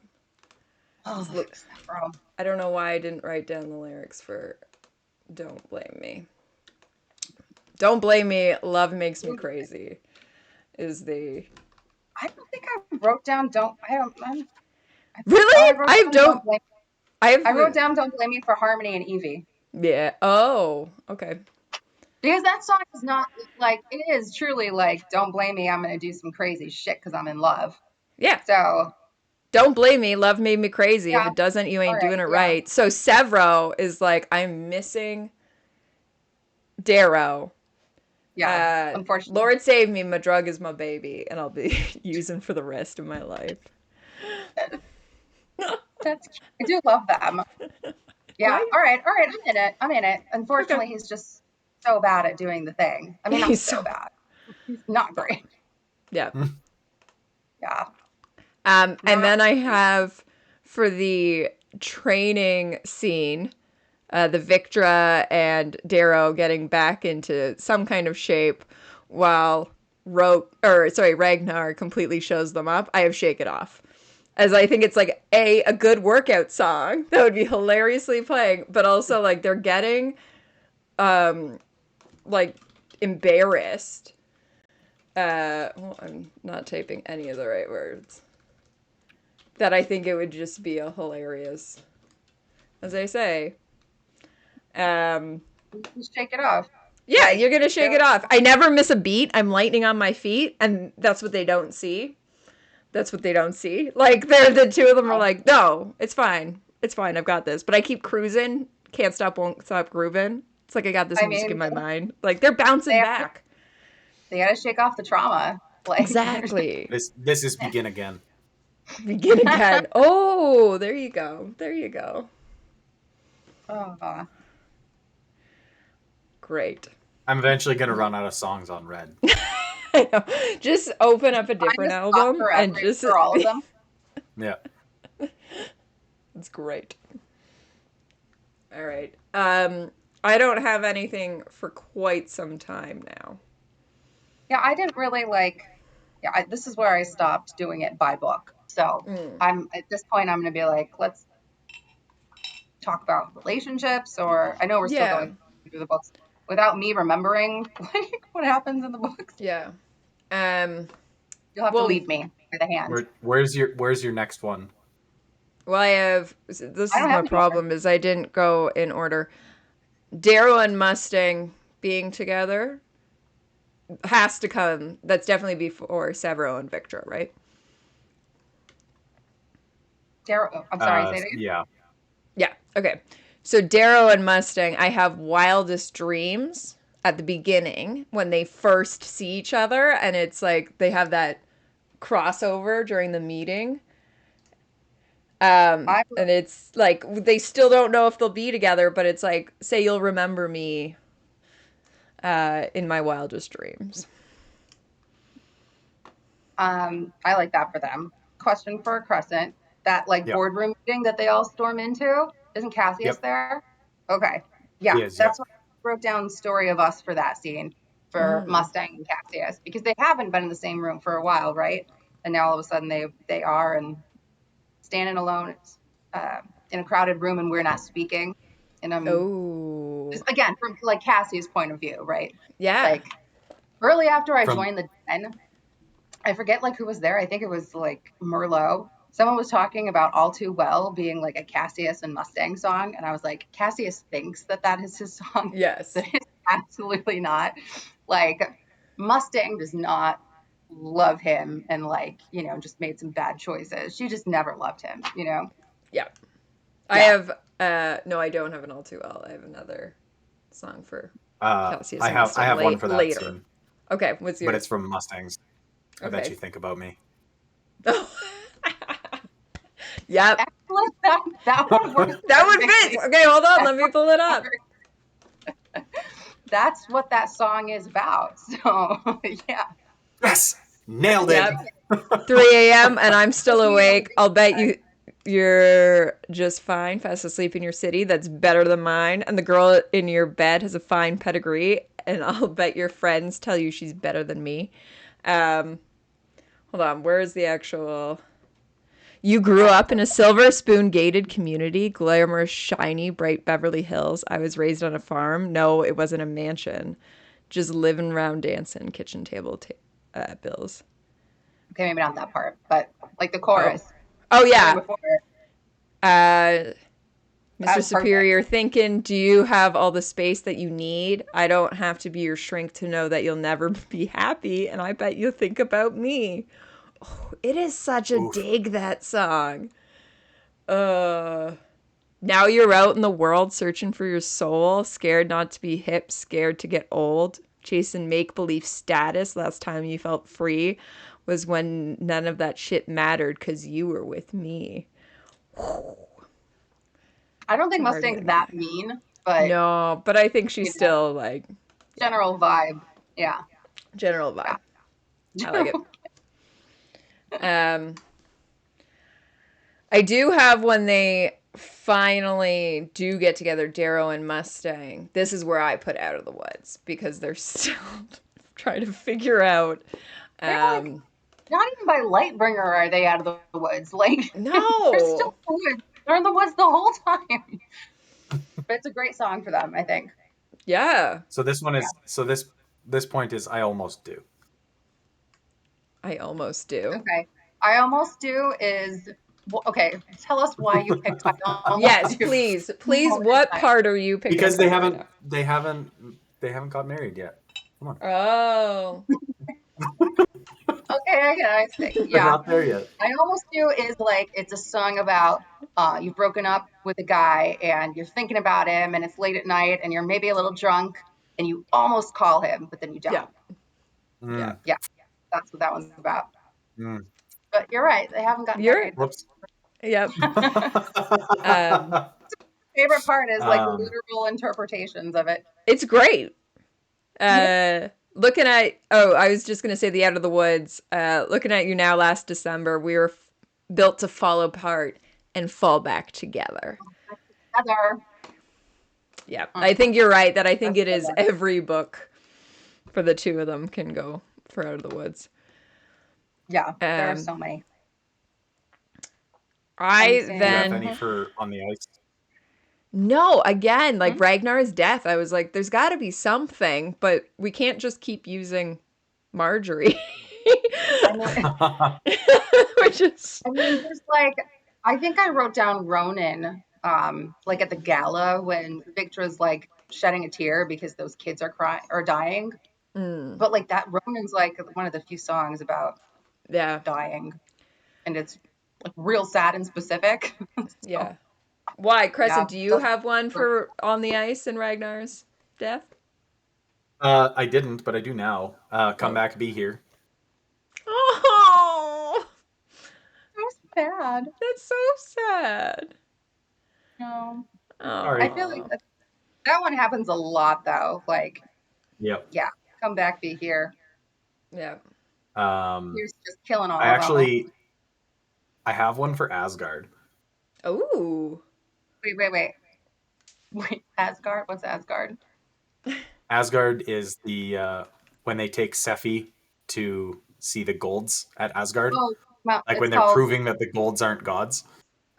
S4: Oh, bro.
S1: I don't know why I didn't write down the lyrics for "Don't Blame Me." "Don't blame me, love makes me crazy." Is the
S4: I don't think I wrote down. Don't I don't. Oh, I
S1: really?
S4: wrote
S1: I
S4: down.
S1: don't.
S4: Don't blame.
S1: I've
S4: I wrote down. Don't blame me for Harmony and Evie.
S1: yeah. Oh, okay.
S4: Because that song is not like it is truly like, don't blame me, I'm gonna do some crazy shit because I'm in love.
S1: Yeah.
S4: So
S1: Don't blame me. Love made me crazy. If
S4: yeah,
S1: it doesn't, you
S4: all
S1: ain't doing
S4: right,
S1: it
S4: yeah.
S1: right. So Severo is like, I'm missing Darrow.
S4: Yeah. Unfortunately.
S1: Lord save me, my drug is my baby, and I'll be using for the rest of my life.
S4: That's I do love them. Yeah.
S1: Why?
S4: All right, I'm in it. I'm in it.
S1: Okay.
S4: Unfortunately, he's just so bad at doing the thing. I mean, not
S1: He's
S4: so
S1: so
S4: bad. He's not great.
S1: yeah.
S4: Yeah.
S1: And
S4: Not
S1: then I have for the training scene, the Victra and Darrow getting back into some kind of shape while Ragnar completely shows them up. I have Shake It Off. As I think it's like a good workout song that would be hilariously playing, but also like they're getting like embarrassed. Well, I'm not typing any of the right words. That I think it would just be a hilarious, as I say.
S4: just shake it off.
S1: Yeah,
S4: Like
S1: you're gonna shake it off. I never miss a beat. I'm lightning on my feet, and that's what they don't see. That's what they don't see. Like they're the two of them are like, no, it's fine. It's fine. I've got this. But I keep cruising. Can't stop, won't stop grooving. It's like I got this
S4: I
S1: music in
S4: mean,
S1: my mind. Like they're
S4: they
S1: bouncing
S4: have to,
S1: back.
S4: they gotta shake off the trauma. Like there's
S1: Exactly.
S2: This is begin again.
S1: Begin again. Oh, there you go. There you go.
S4: oh,
S1: Great.
S2: I'm eventually gonna run out of songs on Red.
S1: I know. Just open up a
S4: find
S1: different
S4: a spot
S1: album
S4: for
S1: and just
S4: for all of them.
S2: Yeah.
S1: it's great. All right. I don't have anything for quite some time now.
S4: Yeah, I didn't really like. Yeah, this is where I stopped doing it by book. So I'm at this point, I'm going to be like, let's talk about relationships, or I know we're still
S1: Yeah.
S4: going through the books without me remembering like what happens in the books.
S1: Yeah. Um
S4: You'll have to
S1: well
S4: lead me by the hand.
S2: Where's your next one?
S1: well I have this
S4: I
S1: is
S4: don't
S1: my
S4: have any order.
S1: problem is I didn't go in order. Darrow and Mustang being together has to come. That's definitely before Severo and Victra, right?
S4: Darrow, I'm sorry, say it again.
S2: Yeah.
S1: Yeah. Okay. So Darrow and Mustang, I have wildest dreams at the beginning when they first see each other, and it's like they have that crossover during the meeting.
S4: I
S1: And it's like they still don't know if they'll be together, but it's like, say you'll remember me in my wildest dreams.
S4: I like that for them. Question for Crescent: that like
S2: Yep.
S4: boardroom meeting that they all storm into. Isn't Cassius
S2: Yep,
S4: there? Okay.
S2: he
S4: Yeah,
S2: is. Yep.
S4: that's what I wrote down story of us for that scene for
S1: Mm.
S4: Mustang and Cassius because they haven't been in the same room for a while, right? And now all of a sudden they are and standing alone in a crowded room and we're not speaking. And I'm
S1: Oh.
S4: just again from like Cassie's point of view, right?
S1: Yeah.
S4: Like early after I
S2: From
S4: joined the den, I forget like who was there. I think it was like Merlot. Someone was talking about All Too Well being like a Cassius and Mustang song, and I was like, Cassius thinks that that is his song.
S1: Yes.
S4: That is absolutely not. Like Mustang does not love him, and like just made some bad choices. She just never loved him.
S1: Yeah. I
S4: Yeah.
S1: have no, I don't have an all too well. I have another song for Cassius
S2: I
S1: and
S2: have
S1: Mustang
S2: one for that
S1: later.
S2: scene,
S1: Okay, what's
S2: but it's
S1: yours?
S2: from Mustangs. I bet
S1: Okay.
S2: you think about me.
S1: Oh. Yep.
S4: Excellent. That one works
S1: That would
S4: perfectly.
S1: fit. Okay, hold on.
S4: That
S1: Let me pull it up.
S4: That's what that song is about. So yeah.
S2: Yes, nailed it.
S1: Yep. 3 a.m. and I'm still awake. I'll bet you're just fine, fast asleep in your city. That's better than mine. And the girl in your bed has a fine pedigree, and I'll bet your friends tell you she's better than me. Um, hold on. Where is the actual? You grew up in a silver spoon gated community, glamorous, shiny, bright Beverly Hills. I was raised on a farm. No, it wasn't a mansion. Just living around dancing, kitchen table bills.
S4: Okay, maybe not that part, but like the
S1: Oh.
S4: chorus,
S1: Oh,
S4: everything
S1: yeah.
S4: before it,
S1: Uh,
S4: that
S1: Mr.
S4: was perfect.
S1: Superior thinking, do you have all the space that you need? I don't have to be your shrink to know that you'll never be happy, and I bet you'll think about me. Oh, it is such a
S2: Oof.
S1: dig, that song. Uh, Now you're out in the world searching for your soul, scared not to be hip, scared to get old, chasing make believe status. Last time you felt free was when none of that shit mattered because you were with me.
S4: I don't
S1: It's
S4: think
S1: a hard
S4: Mustang's
S1: hitting one.
S4: that mean, but
S1: No, but I think she's
S4: you know,
S1: still like, yeah,
S4: general vibe. Yeah,
S1: general vibe. I like
S4: yeah.
S1: it. Um, I do have when they finally do get together, Darrow and Mustang. This is where I put Out of the Woods because they're still trying to figure out.
S4: They're like
S1: Um,
S4: not even by Lightbringer are they out of the woods. Like they're still
S1: no.
S4: in the woods. They're in the woods the whole time. But it's a great song for them, I think.
S1: Yeah,
S2: So this one is this point is I almost do.
S1: I almost do.
S4: Okay. I almost do is okay. Tell us why you picked I almost
S1: Yes,
S4: do.
S1: please. Please,
S4: Moment in
S1: what
S4: time.
S1: part are you picking
S2: Because they
S1: for right
S2: haven't
S1: now?
S2: they haven't they haven't got married yet. Come on.
S1: Oh.
S4: Okay, I see.
S2: They're
S4: Yeah.
S2: not there yet.
S4: I almost do is like it's a song about you've broken up with a guy and you're thinking about him and it's late at night and you're maybe a little drunk and you almost call him but then you
S1: Yeah.
S4: don't.
S1: Yeah.
S2: Mm,
S4: Yeah, that's what that one's about.
S2: mm.
S4: But you're right, they haven't gotten
S1: You're,
S4: married.
S2: Whoops.
S1: yep. Um,
S4: Favorite part is like
S2: um,
S4: literal interpretations of it.
S1: it's great.
S4: Yeah.
S1: Looking at, oh, I was just going to say the Out of the Woods. Looking at you now last December, we were built to fall apart and fall back together.
S4: Heather.
S1: Yeah. I think you're right that I think
S4: That's a
S1: it
S4: good
S1: is
S4: one.
S1: every book for the two of them can go for Out of the Woods.
S4: Yeah, there are
S1: Um,
S4: so many. I'm
S1: I
S2: do you
S4: seeing
S2: have any
S1: then
S2: for on the ice?
S1: no, again, like
S4: hmm?
S1: Ragnar's death, I was like, there's got to be something, but we can't just keep using Marjorie.
S4: I mean,
S1: Which is,
S4: there's like I think I wrote down Ronan, like at the gala when Victra's like shedding a tear because those kids are crying or dying.
S1: mm,
S4: But like that Ronan's like one of the few songs about
S1: yeah,
S4: dying, and it's like real sad and specific. So
S1: yeah. Why,
S4: yeah,
S1: Crescent? Do you
S4: doesn't
S1: have one
S4: work.
S1: for On the Ice and Ragnar's death?
S2: I didn't, but I do now. Come
S1: Oh,
S2: back, be here.
S1: oh,
S4: So sad.
S1: that's so sad.
S4: No, I
S2: Sorry.
S4: feel like
S1: Oh,
S4: that one happens a lot though. Like
S2: Yep.
S4: yeah, come back, be here.
S1: yeah.
S2: Um,
S4: Here's just killing
S2: I
S4: all of them.
S2: actually I have one for Asgard.
S1: Oh,
S4: Wait, Asgard? What's Asgard?
S2: Asgard is the when they take Sephi to see the golds at Asgard.
S4: Oh, well,
S2: Like
S4: it's
S2: when they're
S4: called.
S2: proving that the golds aren't gods.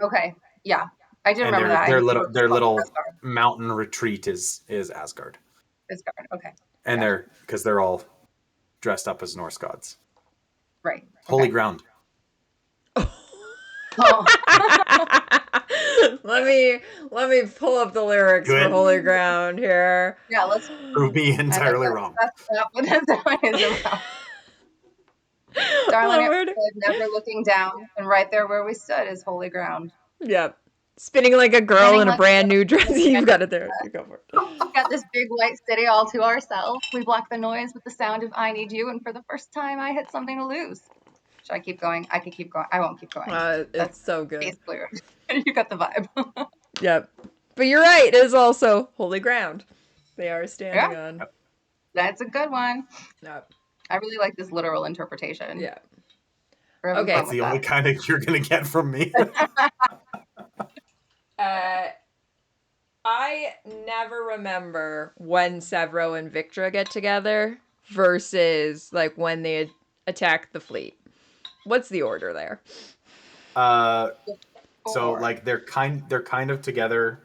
S4: Okay, yeah, I do
S2: And
S4: remember that. I
S2: their
S4: didn't
S2: little
S4: know it was called Asgard.
S2: mountain retreat is Asgard.
S4: Asgard. Okay,
S2: And
S4: gotcha.
S2: they're all dressed up as Norse gods.
S4: Right.
S2: Holy
S4: Okay.
S2: ground.
S4: Oh,
S1: let me pull up the lyrics for
S2: Good.
S1: Holy Ground here.
S4: yeah. Let's.
S2: Prove me
S4: I like
S2: entirely
S4: that.
S2: wrong.
S4: That's not what that song is about. Darling, it
S1: Lord.
S4: was never looking down, and right there where we stood is holy ground.
S1: Yep. Spinning like a girl
S4: Spinning
S1: in a
S4: like
S1: brand new dress.
S4: a
S1: You've got it there. You go for it.
S4: We've got this big white city all to ourselves. We block the noise with the sound of I need you, and for the first time, I had something to lose. Should I keep going? I could keep going. I won't keep going.
S1: It's
S4: That's
S1: so good.
S4: basically you got the vibe.
S1: Yep. But you're right. It is also holy ground. They are standing on.
S4: That's a good one.
S1: Yep.
S4: I really like this literal interpretation.
S1: Yeah.
S4: We're having
S1: Okay.
S4: fun
S2: That's
S4: with
S2: the only
S4: that.
S2: kind of you're gonna get from me.
S1: I never remember when Severo and Victra get together versus like when they attack the fleet. What's the order there?
S2: So like they're kind of together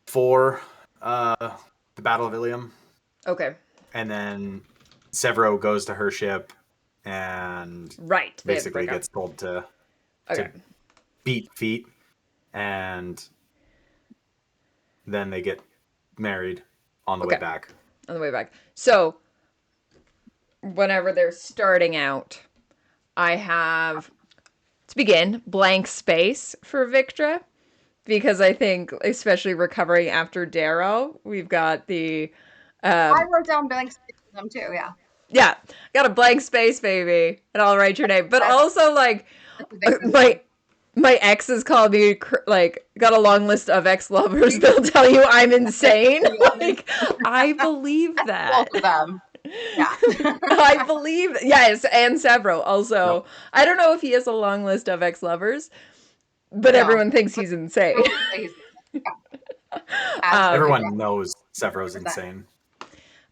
S2: for the Battle of Ilium,
S1: Okay.
S2: and then Severo goes to her ship and
S1: Right. They have to
S2: basically
S1: break up.
S2: gets told to
S1: Okay.
S2: beat feet, and then they get married on the way
S1: Okay.
S2: back.
S1: On the way back. So, whenever they're starting out, I have, to begin, blank space for Victra. Because I think, especially recovering after Darrow, we've got the...
S4: I wrote down blank space for them too, yeah.
S1: Yeah, got a blank space, baby, and I'll write your name. But also, like, my exes call me, like, got a long list of ex-lovers. They'll tell you I'm insane. Like, I believe that.
S4: Both of them. Yeah.
S1: I believe, yes, and Severo also.
S2: Yep.
S1: I don't know if he has a long list of ex-lovers, but
S4: No.
S1: everyone thinks he's insane.
S2: Everyone knows Severo's insane.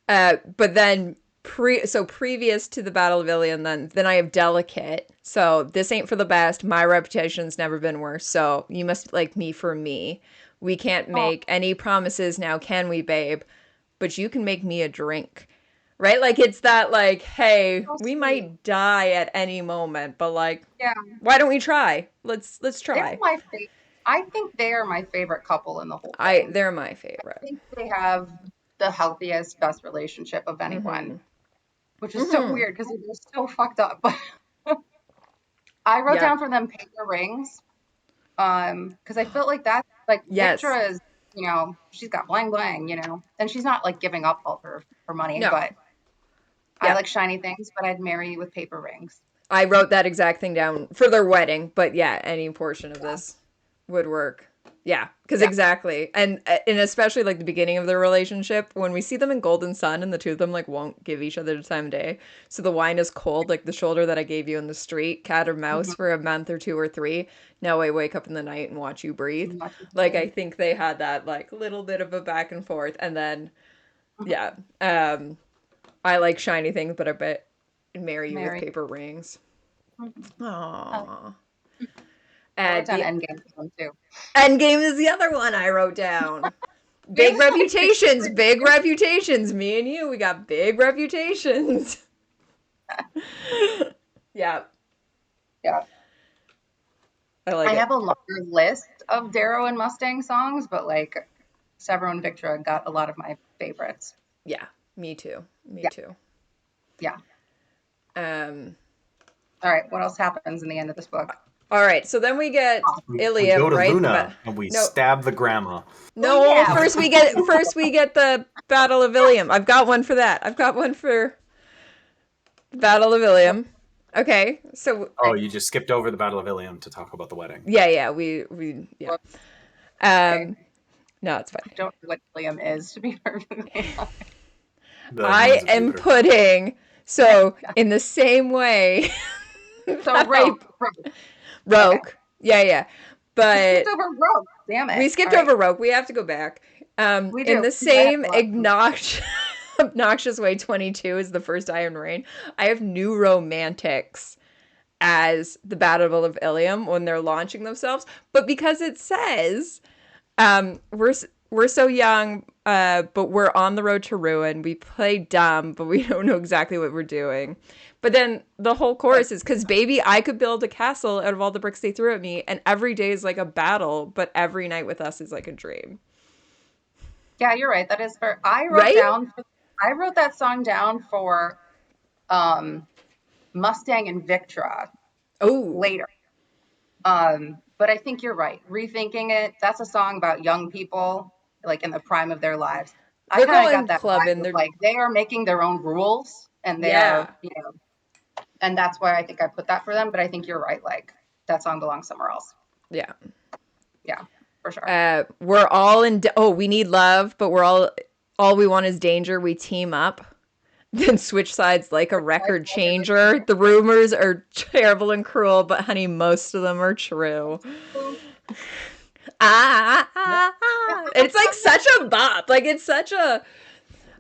S1: But then previous to the Battle of Ilion, then I have Delicate. So this ain't for the best. My reputation's never been worse. So you must like me for me. We can't make any promises now, can we, babe? But you can make me a drink. Right? Like it's that like, hey, we might die at any moment, but like,
S4: yeah,
S1: why don't we try? Let's try.
S4: they're my favorite. I think they are my favorite couple in the whole thing.
S1: They're my
S4: I
S1: favorite.
S4: think they have the healthiest, best relationship of anyone, which is so weird because they're so fucked up. But I wrote down for them paper rings, because I felt like that, like
S1: Yes.
S4: Victra is, you know, she's got bling bling, you know, and she's not like giving up all her money,
S1: No.
S4: but
S1: Yeah.
S4: I like shiny things, but I'd marry you with paper rings.
S1: I wrote that exact thing down for their wedding, but yeah, any portion of this would work. Yeah, because exactly, and especially like the beginning of their relationship, when we see them in Golden Sun, and the two of them like won't give each other the time of day. So the wine is cold, like the shoulder that I gave you in the street, cat or mouse, for a month or 2 or 3. Now I wake up in the night and watch you breathe. Like I think they had that like little bit of a back and forth, and then yeah, I like shiny things, but I bet marry you with paper rings. Aww.
S4: I wrote down Endgame for them too.
S1: Endgame is the other one I wrote down. Big reputations, big reputations. Me and you, we got big reputations. Yeah.
S4: Yeah.
S1: I like it.
S4: have a longer list of Darrow and Mustang songs, but like Severo and Victra got a lot of my favorites.
S1: Yeah, me too. Me too.
S4: Yeah.
S1: All
S4: right, what else happens in the end of this book?
S1: All right, so then we get Ilium,
S2: we go to
S1: right?
S2: Luna and we stab the grandma.
S1: No, first we get the Battle of Ilium. I've got one for that. I've got one for Battle of Ilium. Okay, so
S2: you just skipped over the Battle of Ilium to talk about the wedding.
S1: Yeah, we
S4: Okay.
S1: No, it's fine.
S4: I don't know what Ilium is, to be perfectly honest.
S1: I am putting in the same way.
S4: So Rogue.
S1: Rogue. Yeah.
S4: We skipped
S1: But
S4: over Rogue. Damn it.
S1: we skipped
S4: All right.
S1: over Rogue. We have to go back.
S4: We
S1: In
S4: do.
S1: the
S4: I have
S1: same
S4: a lot of-
S1: obnoxious way, 22 is the first Iron Rain. I have New Romantics as the Battle of Ilium when they're launching themselves, but because it says we're so young, but we're on the road to ruin. We play dumb, but we don't know exactly what we're doing. But then the whole chorus is because, baby, I could build a castle out of all the bricks they threw at me, and every day is like a battle, but every night with us is like a dream.
S4: Yeah, you're right. That is for
S1: Right?
S4: I wrote that song down for Mustang and Victra
S1: Oh,
S4: later. But I think you're right. Rethinking it, that's a song about young people, like in the prime of their lives. I
S1: they're
S4: kind of
S1: going
S4: got that vibe
S1: clubbing.
S4: of
S1: They're
S4: like they are making their own rules and they
S1: yeah.
S4: are, and that's why I think I put that for them. But I think you're right. Like that song belongs somewhere else.
S1: Yeah.
S4: Yeah, for sure.
S1: We're all we need love, but all we want is danger. We team up. Then switch sides like a record changer. The rumors are terrible and cruel, but honey, most of them are true. It's like such a bop. Like it's such a.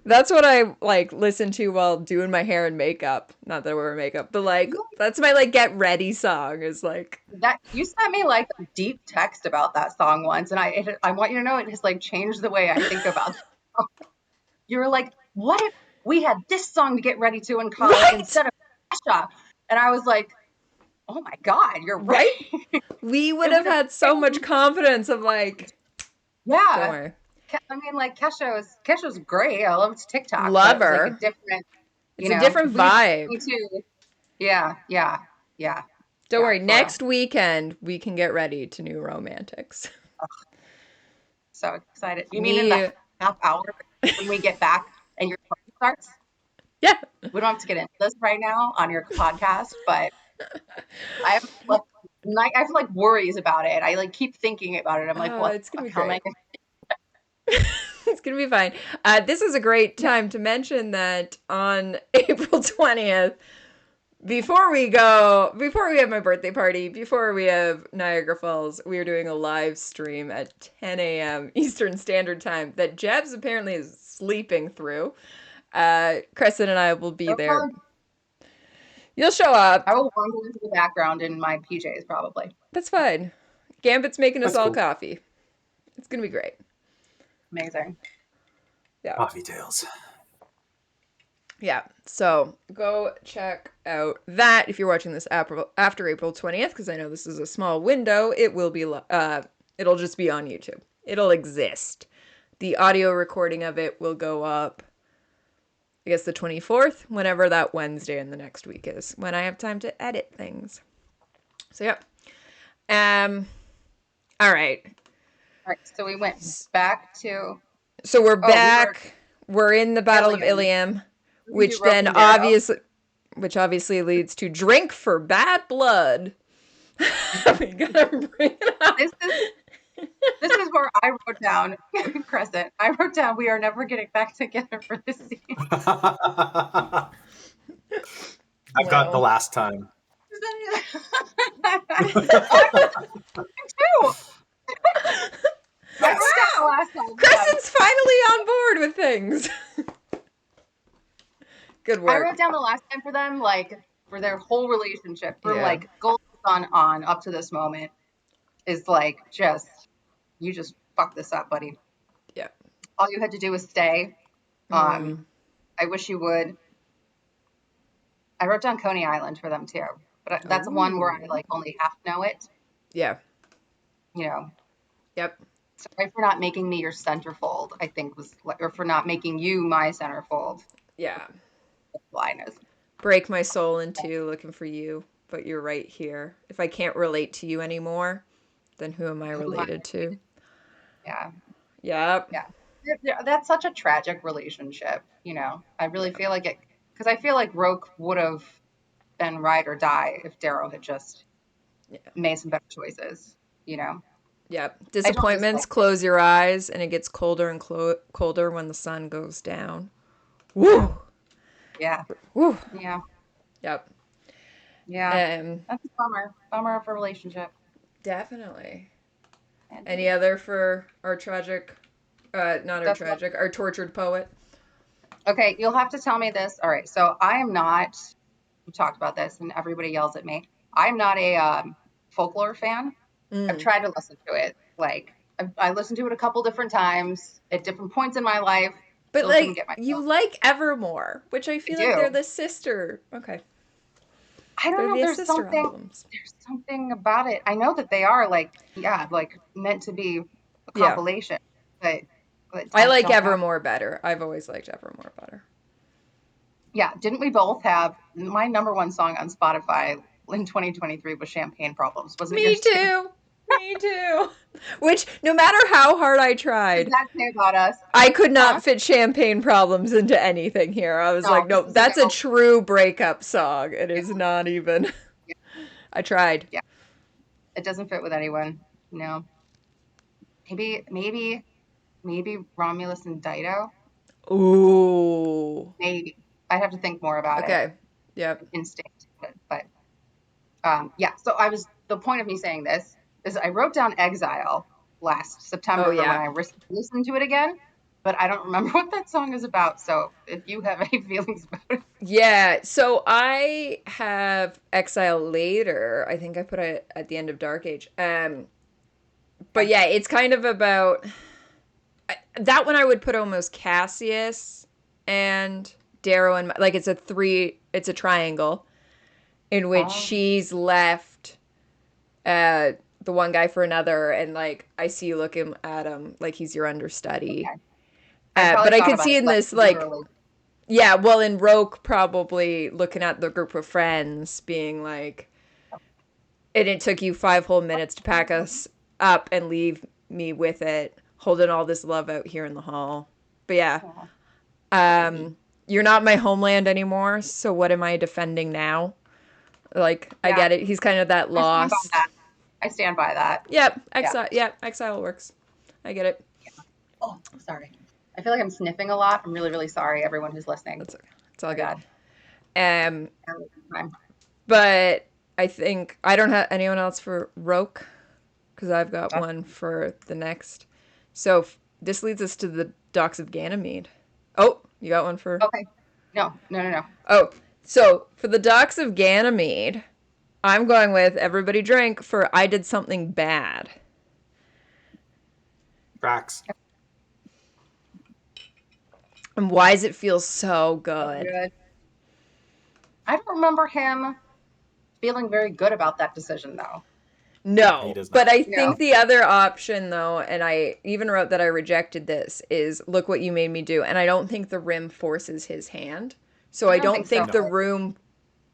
S1: That's what I like listen to while doing my hair and makeup. Not that I wear makeup, but like that's my like get ready song. Is like
S4: That you sent me like a deep text about that song once, and I want you to know it has like changed the way I think about it. You were like, what if we had this song to get ready to in college
S1: right,
S4: instead of Kesha? And I was like, oh my God, you're right.
S1: right. We would
S4: It
S1: have
S4: would have
S1: had so much
S4: been,
S1: confidence of like, don't
S4: yeah.
S1: worry,
S4: I mean, like Kesha's great. I loved TikTok, but
S1: love
S4: it was like a
S1: her.
S4: different,
S1: It's a different
S4: if we had
S1: vibe.
S4: me too. Yeah, yeah, yeah,
S1: Don't
S4: yeah,
S1: worry.
S4: for real.
S1: Next weekend we can get ready to New Romantics.
S4: So excited. You mean in the
S1: Me,
S4: half hour when we get back and your party starts?
S1: yeah.
S4: We don't have to get into this right now on your podcast, but I have like I have like worries about it. I like keep thinking about it. I'm like,
S1: Oh,
S4: what
S1: it's
S4: the
S1: gonna be
S4: fuck? How am I
S1: great. It's gonna be fine. This is a great
S4: gonna
S1: time to mention that on April 20th, before we have my birthday party, before we have Niagara Falls, we are doing a live stream at 10 a.m. Eastern Standard Time that Jebs apparently is sleeping through. Crescent and I will be there. You'll show
S4: I
S1: up.
S4: will wander into the background in my PJs probably.
S1: That's fine. Gambit's making us
S2: That's
S1: all
S2: cool.
S1: coffee. It's gonna be great.
S4: Amazing.
S1: Yeah.
S2: Coffee tales.
S1: Yeah. So go check out that if you're watching this after April 20th, because I know this is a small window. It will be. It'll just be on YouTube. It'll exist. The audio recording of it will go up. I guess the 24th, whenever that Wednesday in the next week is, when I have time to edit things. So yeah. All right.
S4: All right, so we went back to
S1: So we're
S4: we were
S1: back. We're in the Battle of
S4: Ilium.
S1: Ilium,
S4: We do
S1: which
S4: Roke
S1: then
S4: and Darrow.
S1: obviously leads to drink for bad blood. We gotta bring it up.
S4: This is where I wrote down Crescent. I wrote down we are never getting back together for this scene.
S2: I've got the
S1: Well,
S2: last time.
S4: I too. I wrote down the last time.
S1: Crescent's finally on board with things. Good
S4: I
S1: work.
S4: wrote down the last time for them, like for their whole relationship, from
S1: Yeah.
S4: like Golden Sun on up to this moment, is like you just fucked this up, buddy.
S1: Yeah.
S4: All you had to do was stay. I wish you would. I wrote down Coney Island for them too, but that's one where I like only half know it.
S1: Yeah.
S4: You know,
S1: Yep.
S4: sorry for not making me your centerfold. I think was, or for not making you my centerfold.
S1: Yeah.
S4: Blindness.
S1: Break my soul in two looking for you, but you're right here. If I can't relate to you anymore, then who am I related to?
S4: Yeah.
S1: Yep.
S4: Yeah. That's such a tragic relationship. I really feel like it, because I feel like Roke would have been ride or die if Darrow had just made some better choices.
S1: Yep. Disappointments close your eyes, and it gets colder and colder when the sun goes down. Woo!
S4: Yeah.
S1: Woo!
S4: Yeah.
S1: Yep.
S4: Yeah. That's a bummer. Bummer of a relationship.
S1: Definitely. Any other for our tragic, not our
S4: That's
S1: tragic, our tortured poet?
S4: okay. You'll have to tell me this. All right. So I am not. We talked about this, and everybody yells at me. I'm not a folklore fan. I've
S1: Mm.
S4: tried to listen to it. Like I listened to it a couple different times at different points in my life.
S1: But
S4: Still couldn't
S1: like
S4: get
S1: you
S4: myself.
S1: like Evermore, which I
S4: I
S1: feel like they're
S4: do.
S1: the sister. Okay,
S4: I don't
S1: they're
S4: know.
S1: the sister albums.
S4: There's something about it. I know that they are like, yeah, like meant to be a
S1: Yeah,
S4: compilation, but
S1: I
S4: I
S1: like
S4: don't know.
S1: Evermore better. I've always liked Evermore better.
S4: Yeah, didn't we both have my number one song on Spotify in 2023 was Champagne Problems? Wasn't it
S1: Me
S4: yours too?
S1: too. Me too. Which, no matter how hard I
S4: What does
S1: tried,
S4: that say about us?
S1: I could
S4: Huh?
S1: not fit Champagne Problems into anything here. I was like,
S4: No, this
S1: no,
S4: is
S1: that's a
S4: about,
S1: true breakup song. It
S4: yeah,
S1: is not even.
S4: yeah,
S1: I tried.
S4: yeah. It doesn't fit with anyone. No. Maybe Romulus and Dido.
S1: Ooh.
S4: Maybe. I'd have to think more about it.
S1: Okay. Yep.
S4: Instinct. But yeah. So the point of me saying this is I wrote down Exile last
S1: Oh,
S4: September when
S1: yeah.
S4: I listened to it again, but I don't remember what that song is about. So if you have any feelings about it,
S1: Yeah, so I have Exile Later. I think I put it at the end of Dark Age. But
S4: yeah.
S1: yeah, it's kind of about that one I would put almost Cassius and Darrow and like it's a triangle in which
S4: Um,
S1: she's left uh the one guy for another and like I see you looking at him like he's your understudy.
S4: okay. I probably
S1: But I
S4: thought
S1: could
S4: about
S1: see
S4: it
S1: in
S4: less
S1: this like
S4: literally.
S1: yeah, well in Roke probably looking at the group of friends being like and it took you 5 whole minutes to pack us up and leave me with it, holding all this love out here in the hall. But yeah,
S4: Yeah.
S1: you're not my homeland anymore, so what am I defending now? Like, I
S4: Yeah,
S1: get it. He's kind of that
S4: I stand by
S1: lost.
S4: that. I stand by that.
S1: Yep,
S4: Yeah.
S1: exile. Yep, exile works. I get it.
S4: Oh, sorry. I feel like I'm sniffing a lot. I'm really, really sorry, everyone who's listening.
S1: That's okay. It's all
S4: My
S1: good.
S4: God.
S1: Um,
S4: Time.
S1: but I think I don't have anyone else for Roke because I've got
S4: Oh,
S1: one for the next. So this leads us to the Docks of Ganymede. Oh, you got one for?
S4: okay. No, no, no, no.
S1: Oh, so for the Docks of Ganymede, I'm going with Everybody Drink for I Did Something Bad.
S2: Tracks.
S1: And why does it feel so
S4: So
S1: good?
S4: good. I don't remember him feeling very good about that decision, though.
S2: He
S1: No,
S2: does
S1: but
S2: not.
S1: I
S4: No.
S1: think the other option, though, and I even wrote that I rejected this, is look what you made me do. And I don't think the rim forces his hand. So
S4: I
S1: I
S4: don't
S1: don't
S4: think so.
S1: think
S2: No.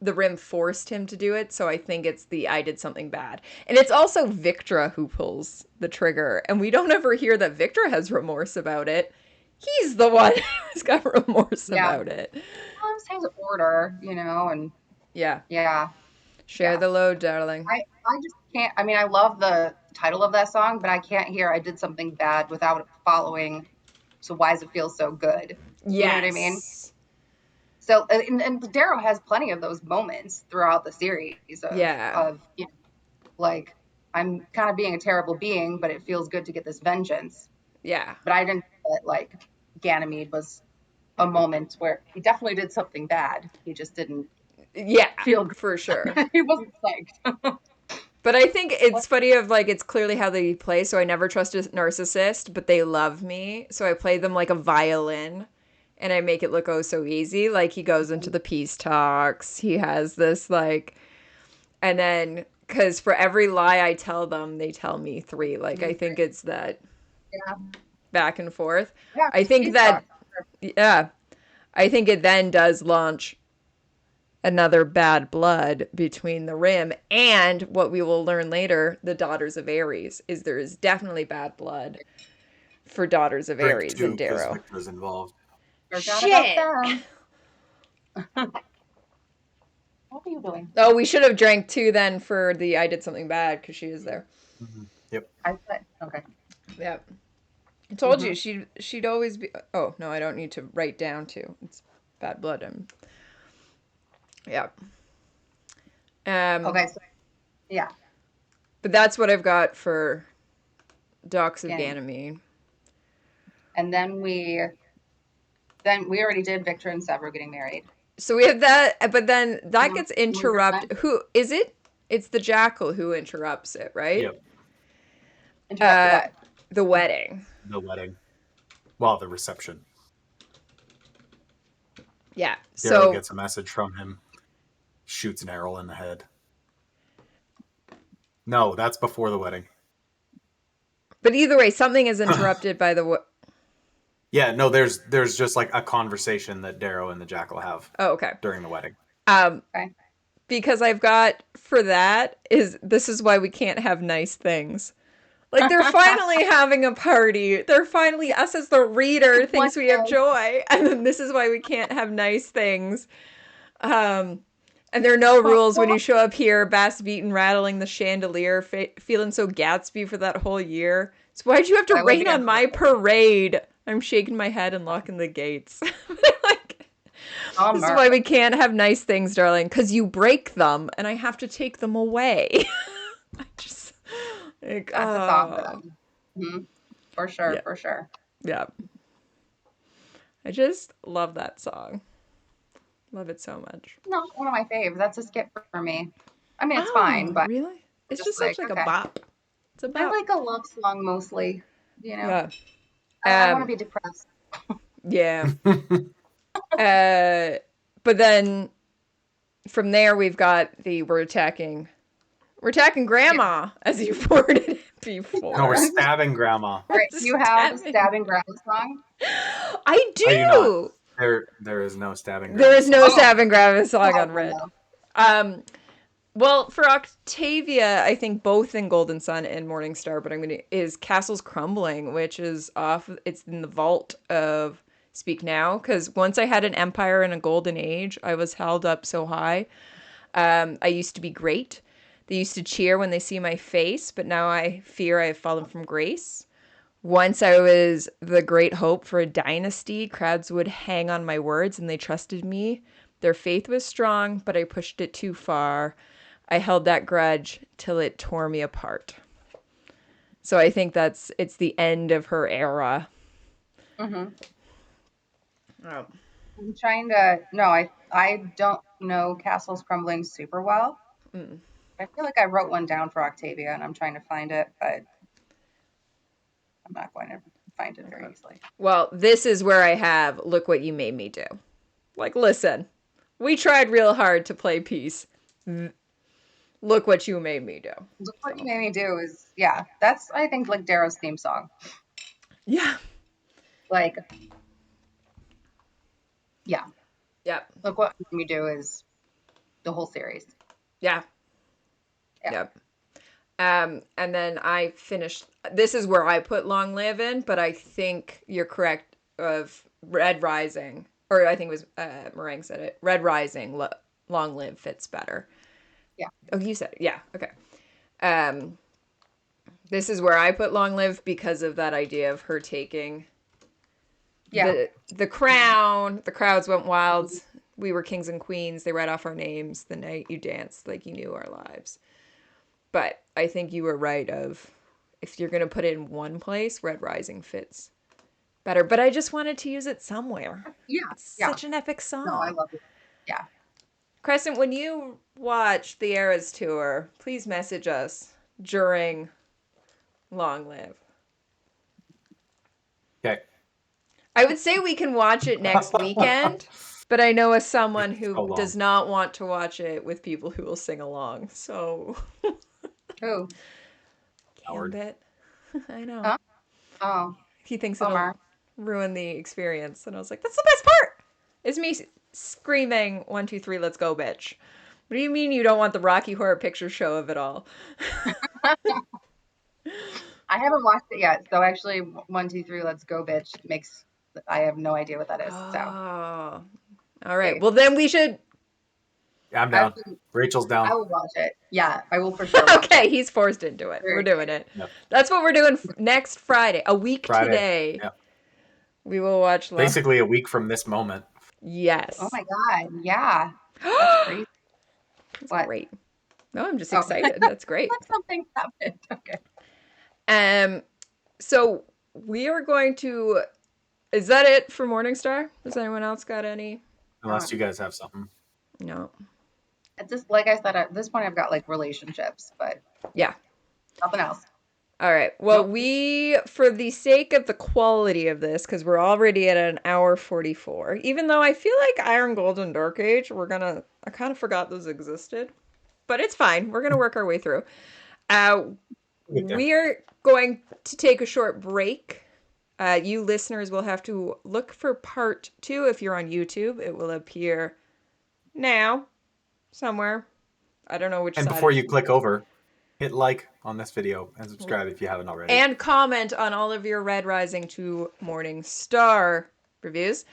S1: the rim forced him to do it. So I think it's the I did something bad. And it's also Victra who pulls the trigger. And we don't ever hear that Victra has remorse about it. He's the one who's got remorse
S4: Yeah.
S1: about it.
S4: Well, it's his order, and
S1: Yeah.
S4: yeah,
S1: Share
S4: yeah.
S1: the load, darling.
S4: I just can't. I mean, I love the title of that song, but I can't hear I did something bad without following. So why does it feel so good? You know what I mean?
S1: Yes.
S4: So, and Darrow has plenty of those moments throughout the series
S1: Yeah.
S4: of like I'm kind of being a terrible being, but it feels good to get this vengeance.
S1: Yeah.
S4: But I didn't feel that like Ganymede was a moment where he definitely did something bad. He just didn't
S1: Yeah,
S4: feel
S1: for sure.
S4: good. He wasn't psyched.
S1: But I think
S4: What?
S1: it's funny of like it's clearly how they play, so I never trust a narcissist, but they love me. So I play them like a violin and I make it look oh so easy. Like he goes into the peace talks. He has this like and then cuz for every lie I tell them, they tell me three. Like I think it's that
S4: Yeah,
S1: back and forth.
S4: yeah,
S1: I think
S4: peace
S1: that
S4: talks.
S1: yeah, I think it then does launch another bad blood between the rim and what we will learn later the daughters of Ares is there is definitely bad blood for daughters of
S2: Drink
S1: Ares
S2: two
S1: and
S2: because
S1: Darrow.
S2: Victor's involved.
S4: Forgot about
S1: Shit.
S4: them. What are you doing?
S1: Oh, we should have drank two then for the I did something bad because she is there.
S2: Yep.
S4: I said okay.
S1: Yep. I told you
S4: Hmm.
S1: she'd always be. Oh no, I don't need to write down two. It's bad blood. Yep.
S4: Okay, so yeah,
S1: But that's what I've got for Docs of
S4: Ganymede.
S1: Ganymede.
S4: And then we already did Victor and Sever getting married.
S1: So we have that, but then that
S4: Mhm.
S1: gets interrupted. Who is it? It's the jackal who interrupts it, right?
S2: Yep.
S4: Interrupt what?
S1: The wedding.
S2: The wedding. Well, the reception.
S1: Yeah.
S2: Darrow
S1: So
S2: gets a message from him, shoots an arrow in the head. No, that's before the wedding.
S1: but either way, something is interrupted by the.
S2: Yeah, no, there's just like a conversation that Darrow and the jackal have
S1: Oh, okay.
S2: during the wedding.
S4: Okay.
S1: Because I've got for that is this is why we can't have nice things. Like they're finally having a party. They're finally us as the reader thinks we have joy, and then this is why we can't have nice things. And there are no rules when you show up here, bass beaten, rattling the chandelier, feeling so Gatsby for that whole year. So why'd you have to rain on my parade? I'm shaking my head and locking the gates. Like, this is why we can't have nice things, darling, because you break them, and I have to take them away. I just like,
S4: That's a song for them. Mm-hmm. For sure,
S1: Yeah.
S4: for sure.
S1: Yeah. I just love that song. Love it so much.
S4: Not one of my faves. That's a skip for me. I mean, it's fine, but
S1: really? It's just
S4: like,
S1: such like
S4: okay.
S1: a bop. It's a bop.
S4: I like a love song mostly. You know,
S1: Yeah.
S4: I want to be depressed.
S1: Yeah. But then from there we've got we're attacking grandma, as you've worded it before.
S2: No, we're stabbing grandma.
S4: Right. Do you have a stabbing grandma song?
S1: I do.
S2: I do not. There is no stabbing grandma.
S1: There is no
S4: song.
S1: stabbing grandma song
S4: Oh,
S1: on Red.
S4: no.
S1: Well, for Octavia, I think both in Golden Sun and Morning Star, but is Castles Crumbling, which is off. It's in the vault of Speak Now, because once I had an empire and a golden age, I was held up so high. I used to be great. They used to cheer when they see my face, but now I fear I have fallen from grace. Once I was the great hope for a dynasty, crowds would hang on my words and they trusted me. Their faith was strong, but I pushed it too far. I held that grudge till it tore me apart. So I think it's the end of her era.
S4: Mm-hmm.
S1: Oh.
S4: I'm trying to. No, I don't know Castles Crumbling super well. I feel like I wrote one down for Octavia, and I'm trying to find it, but I'm not going to find it very easily.
S1: Well, this is where I have Look What You Made Me Do. Like, listen, we tried real hard to play peace. Look what you made me do.
S4: Look What You Made Me Do is, yeah, that's, I think, like Darrow's theme song.
S1: Yeah.
S4: Like, yeah.
S1: Yep.
S4: Look What You Made Me Do is the whole series.
S1: Yeah. Yep. And then I finished. This is where I put Long Live in, but I think you're correct of Red Rising, or I think it was Meringue said it. Red Rising, Long Live fits better.
S4: Yeah.
S1: Oh, you said it. Yeah. Okay. This is where I put Long Live because of that idea of her taking the crown. The crowds went wild. We were kings and queens. They read off our names the night you danced like you knew our lives. But I think you were right of if you're going to put it in one place, Red Rising fits better. But I just wanted to use it somewhere.
S4: Yeah.
S1: It's such an epic song.
S4: No, I love it. Yeah.
S1: Crescent, when you watch the Eras Tour, please message us during Long Live.
S2: Okay.
S1: I would say we can watch it next weekend, but I know as someone who does not want to watch it with people who will sing along, so...
S4: Who?
S1: Gambit. I know.
S4: Huh? Oh.
S1: He thinks it'll ruin the experience. And I was like, that's the best part! Is me screaming, 1, 2, 3, let's go, bitch. What do you mean you don't want the Rocky Horror Picture Show of it all?
S4: I haven't watched it yet, so actually 1, 2, 3, let's go, bitch makes... I have no idea what that is, so...
S1: Oh. All right. Well, then we should...
S2: I'm down. Rachel's down.
S4: I will watch it. Yeah, I will for sure.
S1: Okay, he's forced into it. We're doing it.
S2: Yep.
S1: That's what we're doing next Friday. A week
S2: Friday.
S1: today.
S2: Yep.
S1: We will watch...
S2: Basically a week from this moment.
S1: Yes.
S4: Oh my god, yeah. That's crazy.
S1: That's great. No, I'm just excited. That's great.
S4: Something happened. Okay.
S1: So we are going to. Is that it for Morningstar? Does anyone else got any?
S2: Unless you guys have something.
S1: No.
S4: At this, like I said, at this point, I've got like relationships, but
S1: Yeah.
S4: nothing else.
S1: All right. Well,
S4: Nope.
S1: we, for the sake of the quality of this, because we're already at an hour 44, even though I feel like Iron Gold and Dark Age, I kind of forgot those existed, but it's fine. We're gonna work our way through. Uh,
S2: Get there.
S1: we're going to take a short break. You listeners will have to look for part 2 if you're on YouTube. It will appear now, somewhere. I don't know which
S2: And
S1: side.
S2: before you click over, hit like on this video and subscribe if you haven't already.
S1: And comment on all of your Red Rising to Morning Star reviews.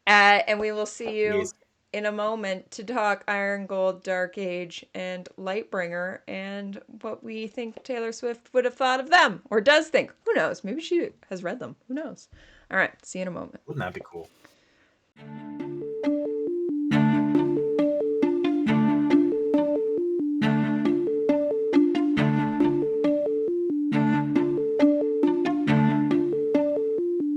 S1: And we will see you
S2: Yes.
S1: in a moment to talk Iron Gold, Dark Age, and Lightbringer, and what we think Taylor Swift would have thought of them, or does think. Who knows? Maybe she has read them. Who knows? All right, see you in a moment.
S2: Wouldn't that be cool?